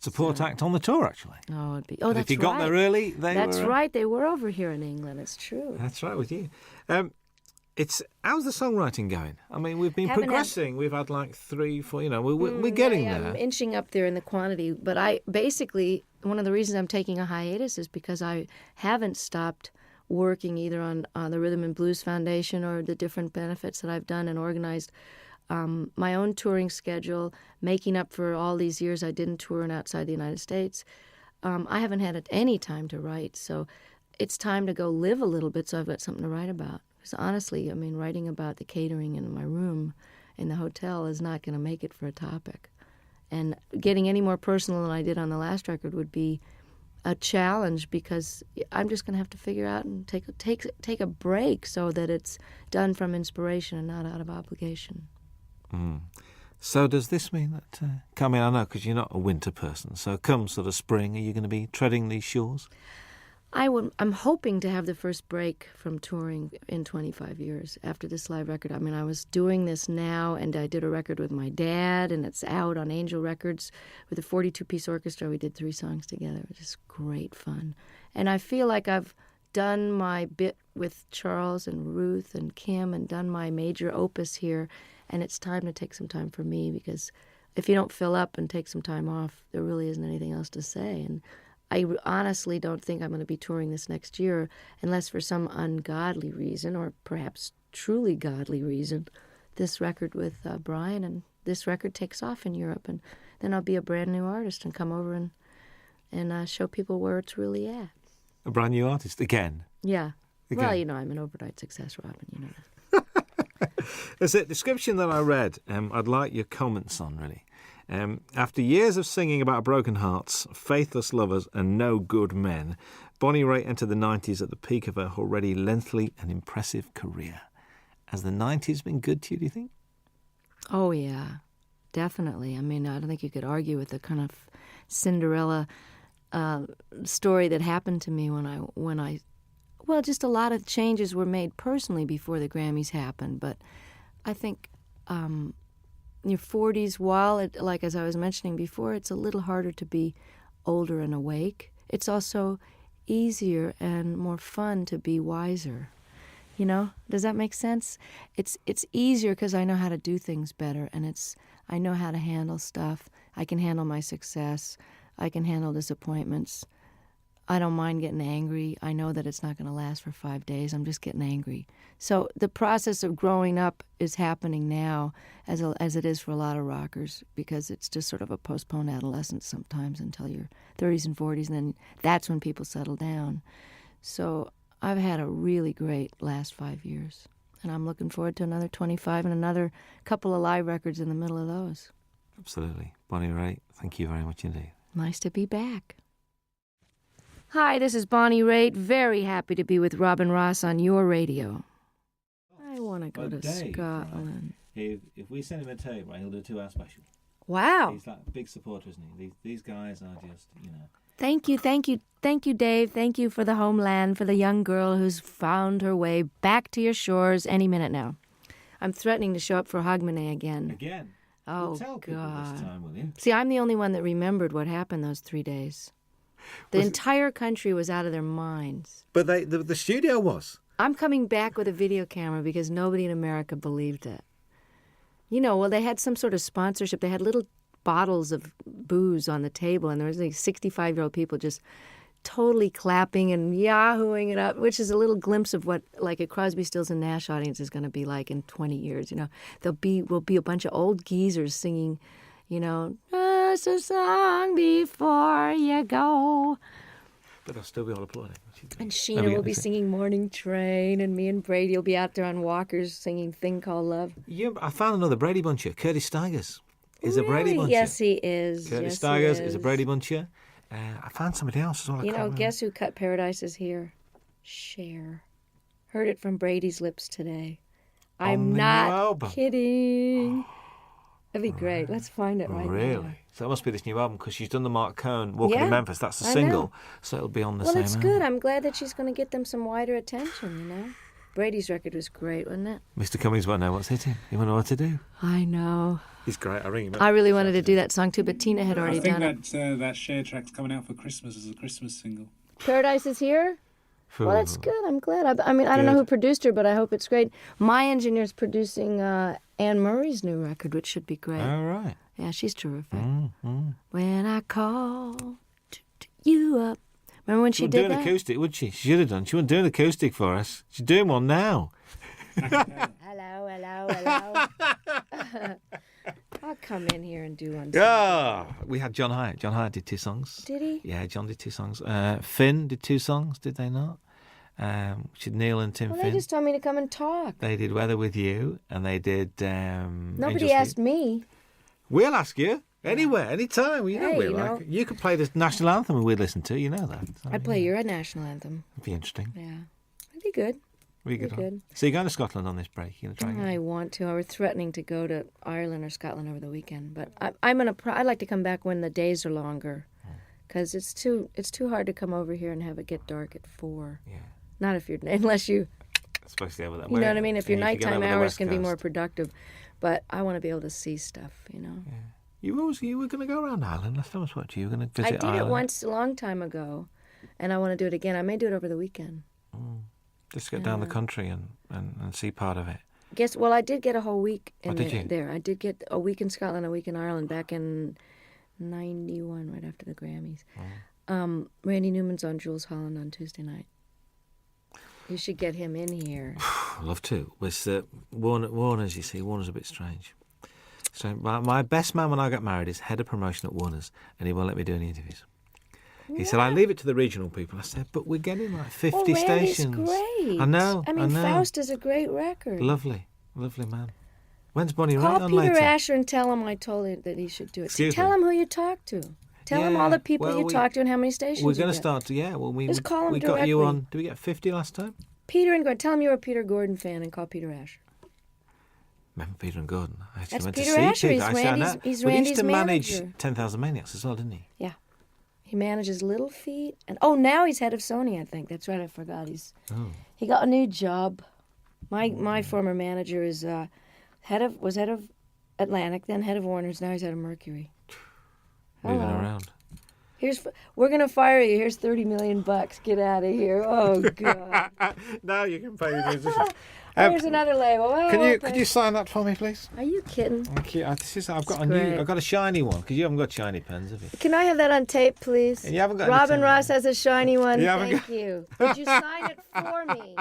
S5: Support act on the tour, actually.
S2: Oh, that's
S5: right. If you got there early,
S2: That's right. They were over here in England. It's true.
S5: That's right with you. How's the songwriting going? I mean, we've been progressing. We've had like 3, 4. We're getting there.
S2: I'm inching up there in the quantity. But one of the reasons I'm taking a hiatus is because I haven't stopped working either on the Rhythm and Blues Foundation or the different benefits that I've done and organized. My own touring schedule, making up for all these years I didn't tour outside the United States. I haven't had any time to write, so it's time to go live a little bit so I've got something to write about. Because honestly, writing about the catering in my room in the hotel is not going to make it for a topic. And getting any more personal than I did on the last record would be a challenge, because I'm just going to have to figure out and take a break so that it's done from inspiration and not out of obligation.
S5: So does this mean that, I know because you're not a winter person, so come sort of spring, are you going to be treading these shores?
S2: I'm hoping to have the first break from touring in 25 years after this live record. I was doing this now, and I did a record with my dad, and it's out on Angel Records with a 42-piece orchestra. We did 3 songs together. It was just great fun. And I feel like I've done my bit with Charles and Ruth and Kim and done my major opus here, and it's time to take some time for me, because if you don't fill up and take some time off, there really isn't anything else to say. And I honestly don't think I'm going to be touring this next year unless for some ungodly reason, or perhaps truly godly reason, this record with Bryan and this record takes off in Europe, and then I'll be a brand new artist and come over and show people where it's really at.
S5: A brand new artist again?
S2: Yeah.
S5: Again.
S2: Well, I'm an overnight success, Robin, you know that.
S5: There's a description that I read, I'd like your comments on, really. After years of singing about broken hearts, faithless lovers and no good men, Bonnie Raitt entered the 90s at the peak of her already lengthy and impressive career. Has the 90s been good to you, do you think?
S2: Oh, yeah, definitely. I don't think you could argue with the kind of Cinderella story that happened to me when I just a lot of changes were made personally before the Grammys happened. But I think your 40s, while like as I was mentioning before, it's a little harder to be older and awake. It's also easier and more fun to be wiser. Does that make sense? It's easier because I know how to do things better, and I know how to handle stuff. I can handle my success. I can handle disappointments. I don't mind getting angry. I know that it's not going to last for 5 days. I'm just getting angry. So the process of growing up is happening now as it is for a lot of rockers, because it's just sort of a postponed adolescence sometimes until your 30s and 40s, and then that's when people settle down. So I've had a really great last 5 years. And I'm looking forward to another 25 and another couple of live records in the middle of those.
S5: Absolutely. Bonnie Raitt, thank you very much indeed.
S2: Nice to be back. Hi, this is Bonnie Raitt. Very happy to be with Robin Ross on your radio. I want to go to
S5: Dave,
S2: Scotland.
S5: Right. If we send him a tape, right, he'll do a 2-hour special.
S2: Wow.
S5: He's like a big supporter, isn't he? These guys are just, you know.
S2: Thank you, Dave. Thank you for the homeland, for the young girl who's found her way back to your shores any minute now. I'm threatening to show up for Hogmanay again.
S5: Again?
S2: Oh,
S5: well, tell people
S2: God.
S5: this time, will you?
S2: See, I'm the only one that remembered what happened those 3 days. The entire country was out of their minds.
S5: But the studio was.
S2: I'm coming back with a video camera because nobody in America believed it. You know, well, they had some sort of sponsorship. They had little bottles of booze on the table, and there was like 65-year-old people just totally clapping and yahooing it up, which is a little glimpse of what like a Crosby, Stills and Nash audience is going to be like in 20 years. You know, will be a bunch of old geezers singing, you know, just a song before you go.
S5: But they'll still be all applauding.
S2: And Sheena will be singing Morning Train, and me and Brady will be out there on walkers singing Thing Called Love.
S5: Yeah, I found another Brady Buncher. Curtis Stigers is a Brady Buncher.
S2: Yes, he is.
S5: Curtis Stigers is a Brady Buncher. I found somebody else as well.
S2: You know, guess who cut Paradise Is Here? Cher. Heard it from Brady's lips today. I'm not kidding. That'd be great. Let's find it right now.
S5: Really? So that must be this new album because she's done the Mark Cohn Walking in Memphis. That's the single. So it'll be on the same album.
S2: Well, it's good. I'm glad that she's going to get them some wider attention, you know? Brady's record was great, wasn't it?
S5: Mr. Cummings won't know what's hitting. He won't know what to do.
S2: I know.
S5: He's great. I'll ring him up.
S2: I really wanted to do that song too, but Tina had already done it.
S6: I think that Cher track's coming out for Christmas as a Christmas single.
S2: Paradise Is Here? Well, that's good. I'm glad. I mean, I don't know who produced her, but I hope it's great. My engineer's producing Anne Murray's new record, which should be great.
S5: All right.
S2: Yeah, she's terrific. When I call you up. Remember when she did that? She
S5: wouldn't do an acoustic, would she? She should have done. She wouldn't do an acoustic for us. She's doing one now.
S2: Hello. I'll come in here and do one.
S5: Yeah, we had John Hyatt. John Hyatt did 2 songs.
S2: Did he?
S5: Yeah, John did 2 songs. Finn did 2 songs, did they not? Which did Neil and Tim Finn.
S2: They just told me to come and talk.
S5: They did Weather With You, and they did...
S2: Nobody asked me.
S5: We'll ask you. Anywhere, anytime. You could play the national anthem and we'd listen to. You know that. So,
S2: I'd play your national anthem.
S5: It'd be interesting.
S2: Yeah. It'd be good.
S5: Good. So you're going to Scotland on this break? You're gonna try
S2: I want to. I was threatening to go to Ireland or Scotland over the weekend, but I'd like to come back when the days are longer, because it's too hard to come over here and have it get dark at 4. Yeah. Not unless you.
S5: Especially over that way.
S2: You know what I mean? If your nighttime hours can be more productive, but I want to be able to see stuff. You know.
S5: Yeah. You were going to go around Ireland last time I spoke to you. You were going to visit Ireland.
S2: I did it once a long time ago, and I want to do it again. I may do it over the weekend.
S5: Just get down the country and see part of it.
S2: I did get a whole week
S5: in
S2: there. I did get a week in Scotland, a week in Ireland back in 91, right after the Grammys. Randy Newman's on Jules Holland on Tuesday night. You should get him in here.
S5: I'd love to. With Warner's, you see, Warner's a bit strange. So my best man when I got married is head of promotion at Warner's, and he won't let me do any interviews. He said, I leave it to the regional people. I said, but we're getting like 50 stations.
S2: Great.
S5: I know.
S2: Faust is a great record.
S5: Lovely man. When's Bonnie Raitt on later?
S2: Call Peter Asher and tell him I told him that he should do it. Tell him who you talked to. Tell him all the people you talked to and how many stations
S5: we're going
S2: to
S5: start.
S2: Just call him
S5: we
S2: directly.
S5: Got you on. Did we get 50 last time?
S2: Peter and Gordon. Tell him you're a Peter Gordon fan and call Peter Asher.
S5: Remember Peter and Gordon? I actually
S2: That's
S5: went
S2: Peter
S5: to see
S2: Asher.
S5: Peter.
S2: He's
S5: he
S2: Randy's
S5: used to manage
S2: manager.
S5: 10,000 Maniacs as well, didn't he?
S2: Yeah. He manages Little Feat, and now he's head of Sony. I think that's right. I forgot. He got a new job. My former manager is head of Atlantic, then head of Warner's. Now he's head of Mercury.
S5: Moving around.
S2: We're gonna fire you. Here's $30 million. Get out of here. Oh God.
S5: Now you can pay the musician.
S2: Here's another label.
S5: Could you sign that for me, please?
S2: Are you kidding?
S5: Thank you. I've got a shiny one because you haven't got shiny pens, have you?
S2: Can I have that on tape, please?
S5: And you haven't got
S2: Robin Ross has a shiny one.
S5: Thank
S2: you. Could you sign it for me?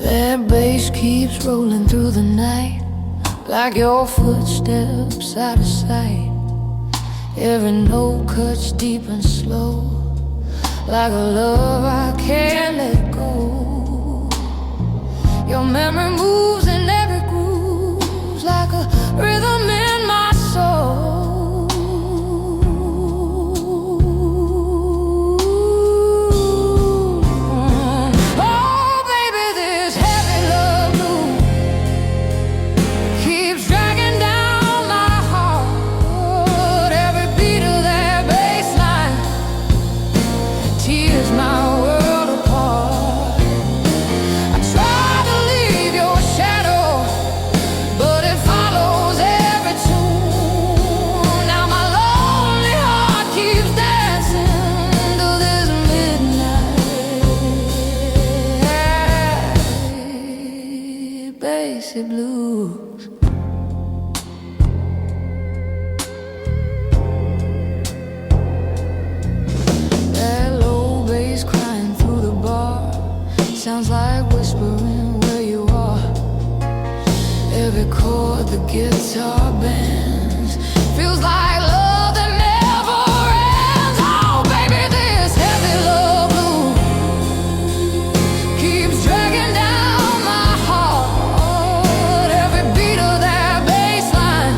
S1: That bass keeps rolling through the night, like your footsteps out of sight. Every note cuts deep and slow, like a love I can't let go. Your memory moves in every groove, like a rhythm in my soul. Oh baby, this heavy love blues keeps dragging down my heart. Every beat of that bass line tears my world apart. I try to leave your shadow, but it follows every tune. Now my lonely heart keeps dancing to this midnight bassy blues. That low bass crying through the bar sounds like whispering where you are. Every chord the guitar bends feels like love that never ends. Oh baby, this heavy love blues keeps dragging down my heart. Every beat of that bass line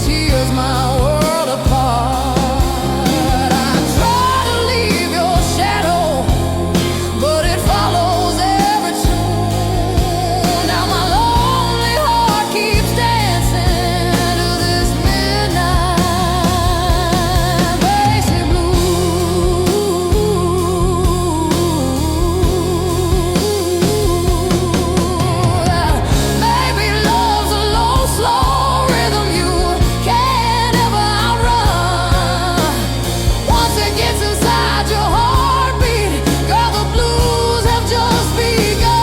S1: tears my world apart. I try to leave your shadow, but it follows every tune. Now my lonely heart keeps dancing to this midnight bassy blues. Maybe love's a low, slow rhythm you can't ever outrun. Once it gets inside your heartbeat, girl, the blues have just begun.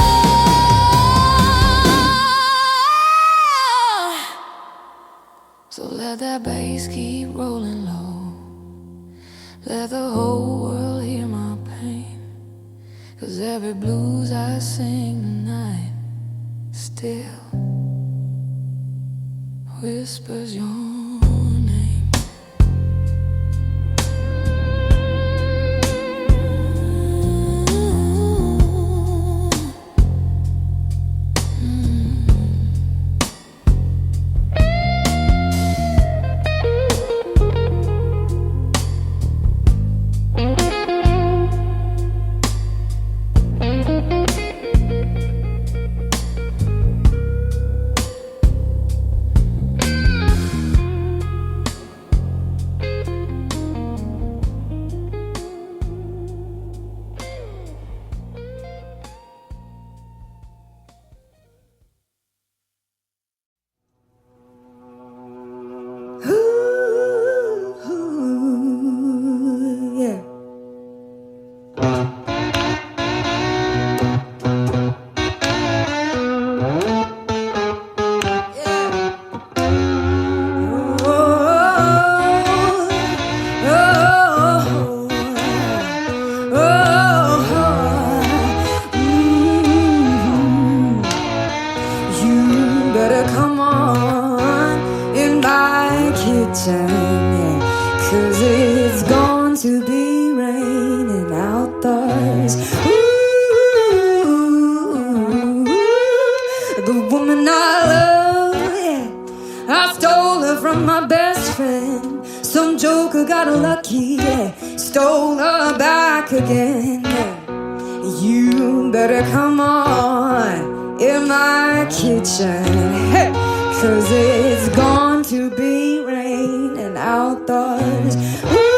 S1: So let that bass keep rolling low. Let the whole world hear my pain. 'Cause every blues I sing tonight still whispers your name.
S2: Yeah. You better come on in my kitchen, yeah, 'cause it's going to be raining outdoors. Ooh, the woman I love, yeah, I stole her from my best friend. Some joker got lucky, yeah, stole her back again. Yeah. You better come on in my kitchen, hey, 'cause it's going to be raining outdoors. Ooh,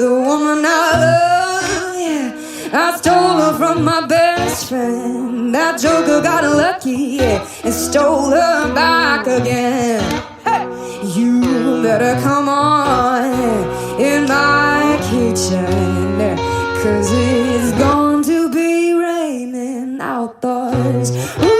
S2: the woman I love, yeah, I stole her from my best friend. That joker got lucky, yeah, and stole her back again. Hey, you better come on in my kitchen, 'cause it's going to be raining outdoors. Oh,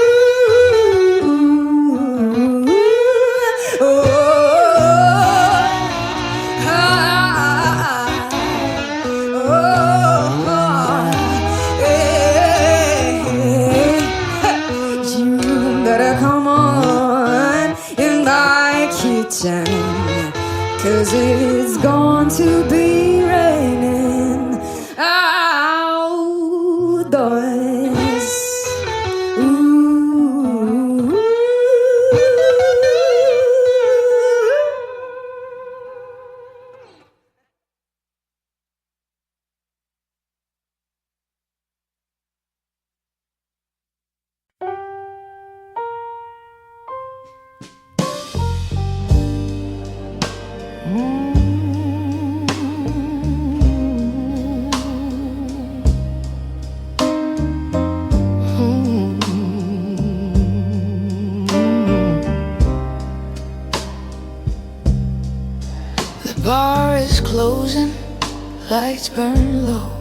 S1: burn low.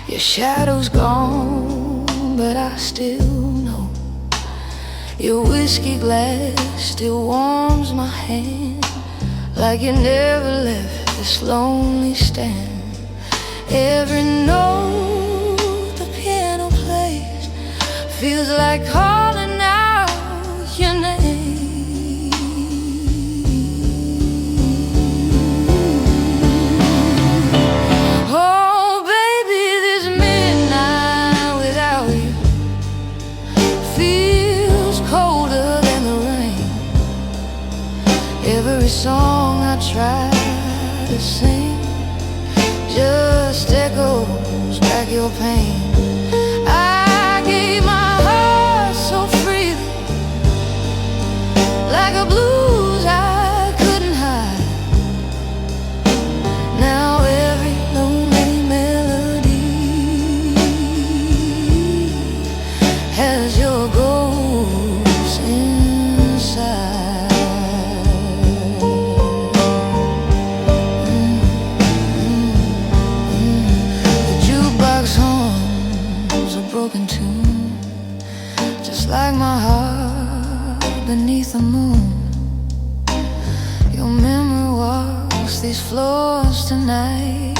S1: Your shadow's gone, but I still know your whiskey glass still warms my hand, like you never left this lonely stand. Every note the piano plays feels like calling out your name. Oh baby, this midnight without you feels colder than the rain. Every song I try to sing just echoes back your pain. I gave my heart so freely, like a blues I couldn't hide. Now every lonely melody has your ghost inside. Broken tune, just like my heart beneath the moon. Your memory walks these floors tonight,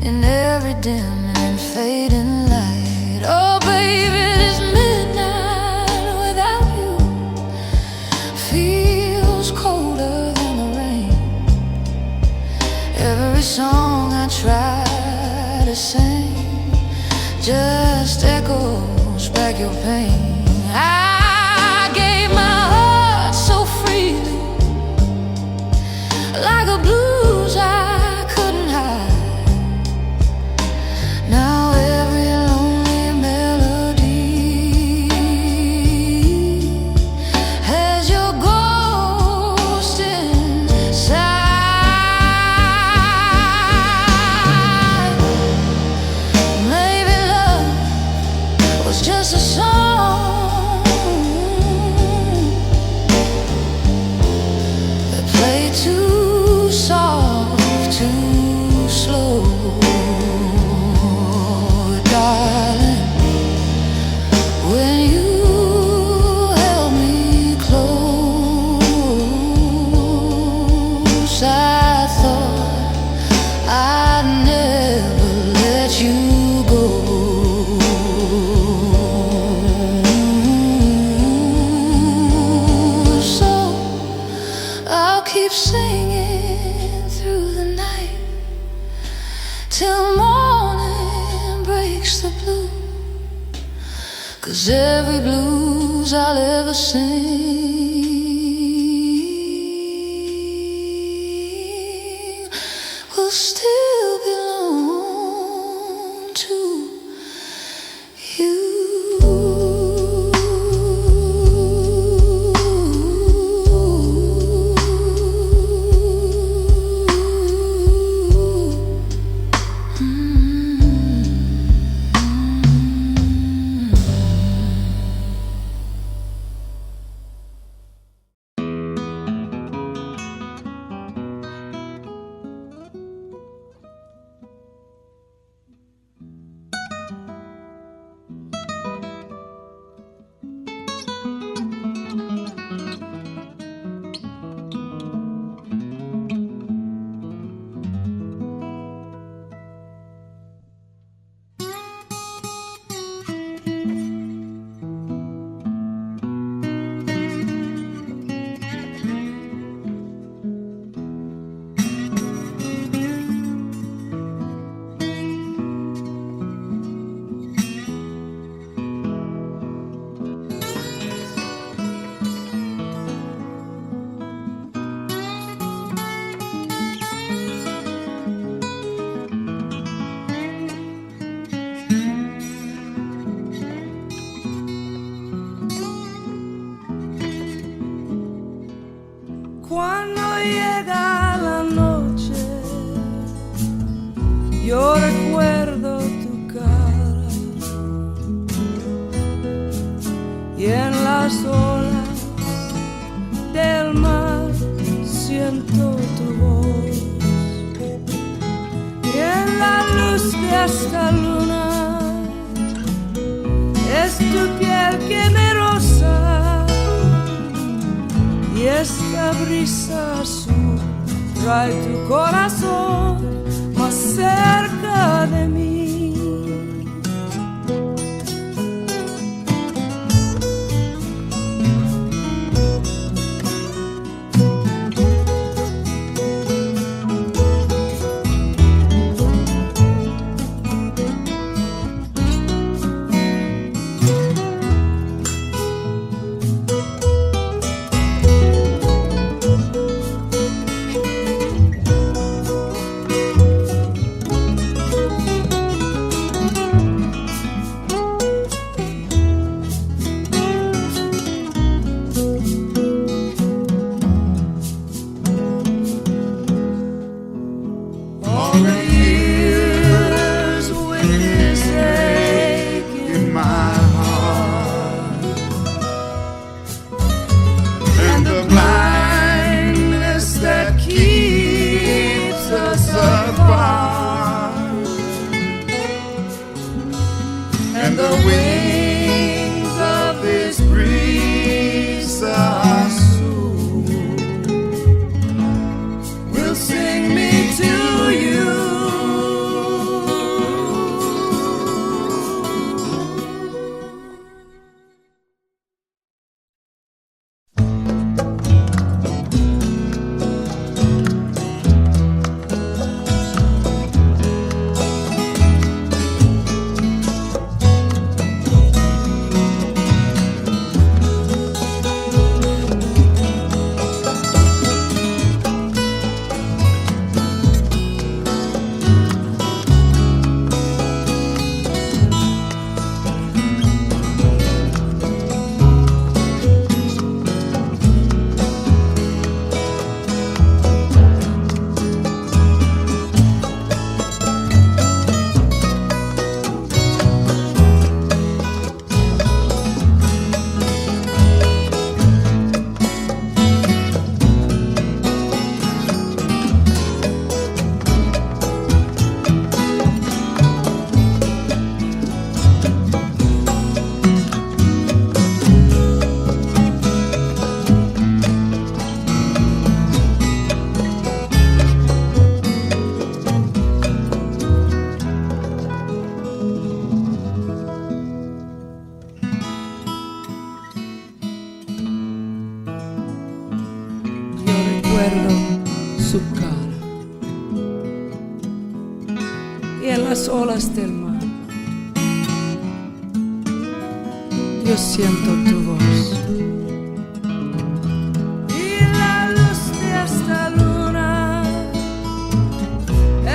S1: in every dim and fading light. Oh baby, this midnight without you feels colder than the rain. Every song I try to sing just echoes back your pain. I gave my heart so freely, like a blues I couldn't hide. Now every lonely melody has your ghost inside. Just a song that played too soft, too slow, darling. When you held me close, I thought I'd never let you go. Keep singing through the night till morning breaks the blue. 'Cause every blues I'll ever sing will still belong to you.
S2: esta brisa azul trae tu corazón más cerca de mí.
S7: And the wings of this breeze are soon will sing me to you.
S2: Su cara y en las olas del mar yo siento tu voz y la luz de esta luna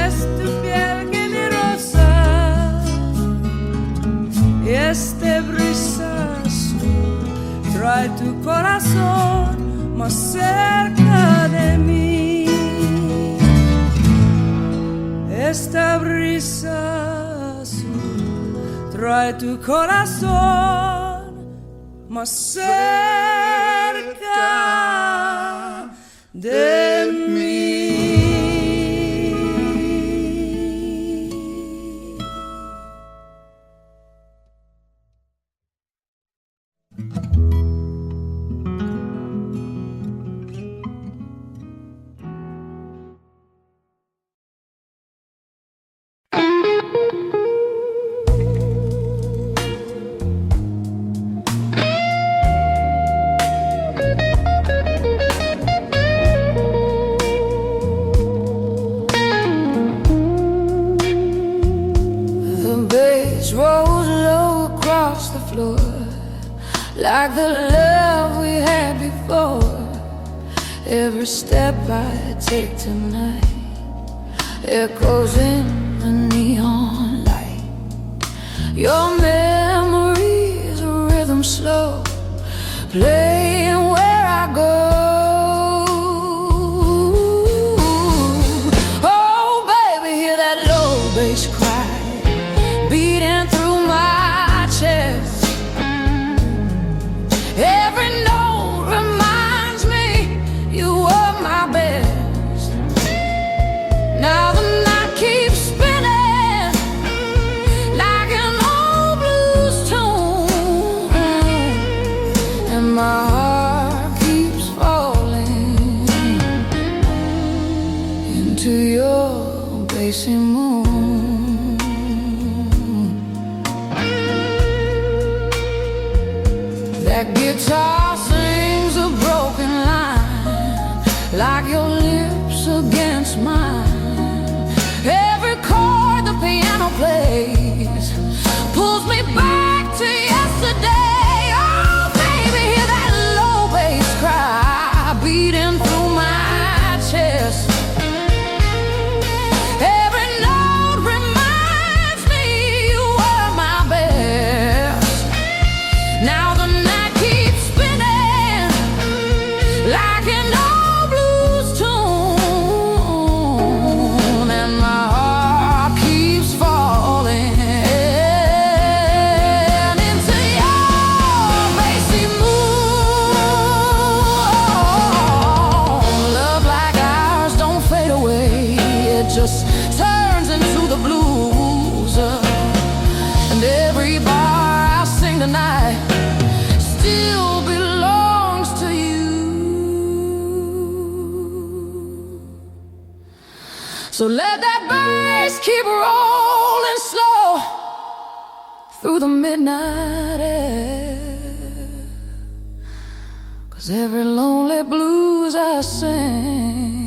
S2: es tu piel que me rosa y este brisa azul trae tu corazón más cerca de mí. Esta brisa azul trae tu corazón más cerca de mí.
S1: Rolls low across the floor, like the love we had before. Every step I take tonight echoes in the neon light. Your memories, a rhythm slow, playing where I go. Oh, baby, hear that low bass cry beating through my chest. Every note reminds me you were my best. Now the night keeps spinning like an old blues tune, and my heart keeps bassy moon. That guitar sings a broken line, like your lips against mine. Every chord the piano plays pulls me back to yesterday. Oh, baby, hear that low bass cry beating through my chest. Every note reminds me you were my best. Now the night keeps spinning like an old blues tune, and my heart keeps falling into your bassy moon. Love like ours don't fade away, it just turns into the blues. And every bar I sing tonight still belongs to you. So let that bass keep rolling slow through the midnight air, 'cause every lonely blues I sing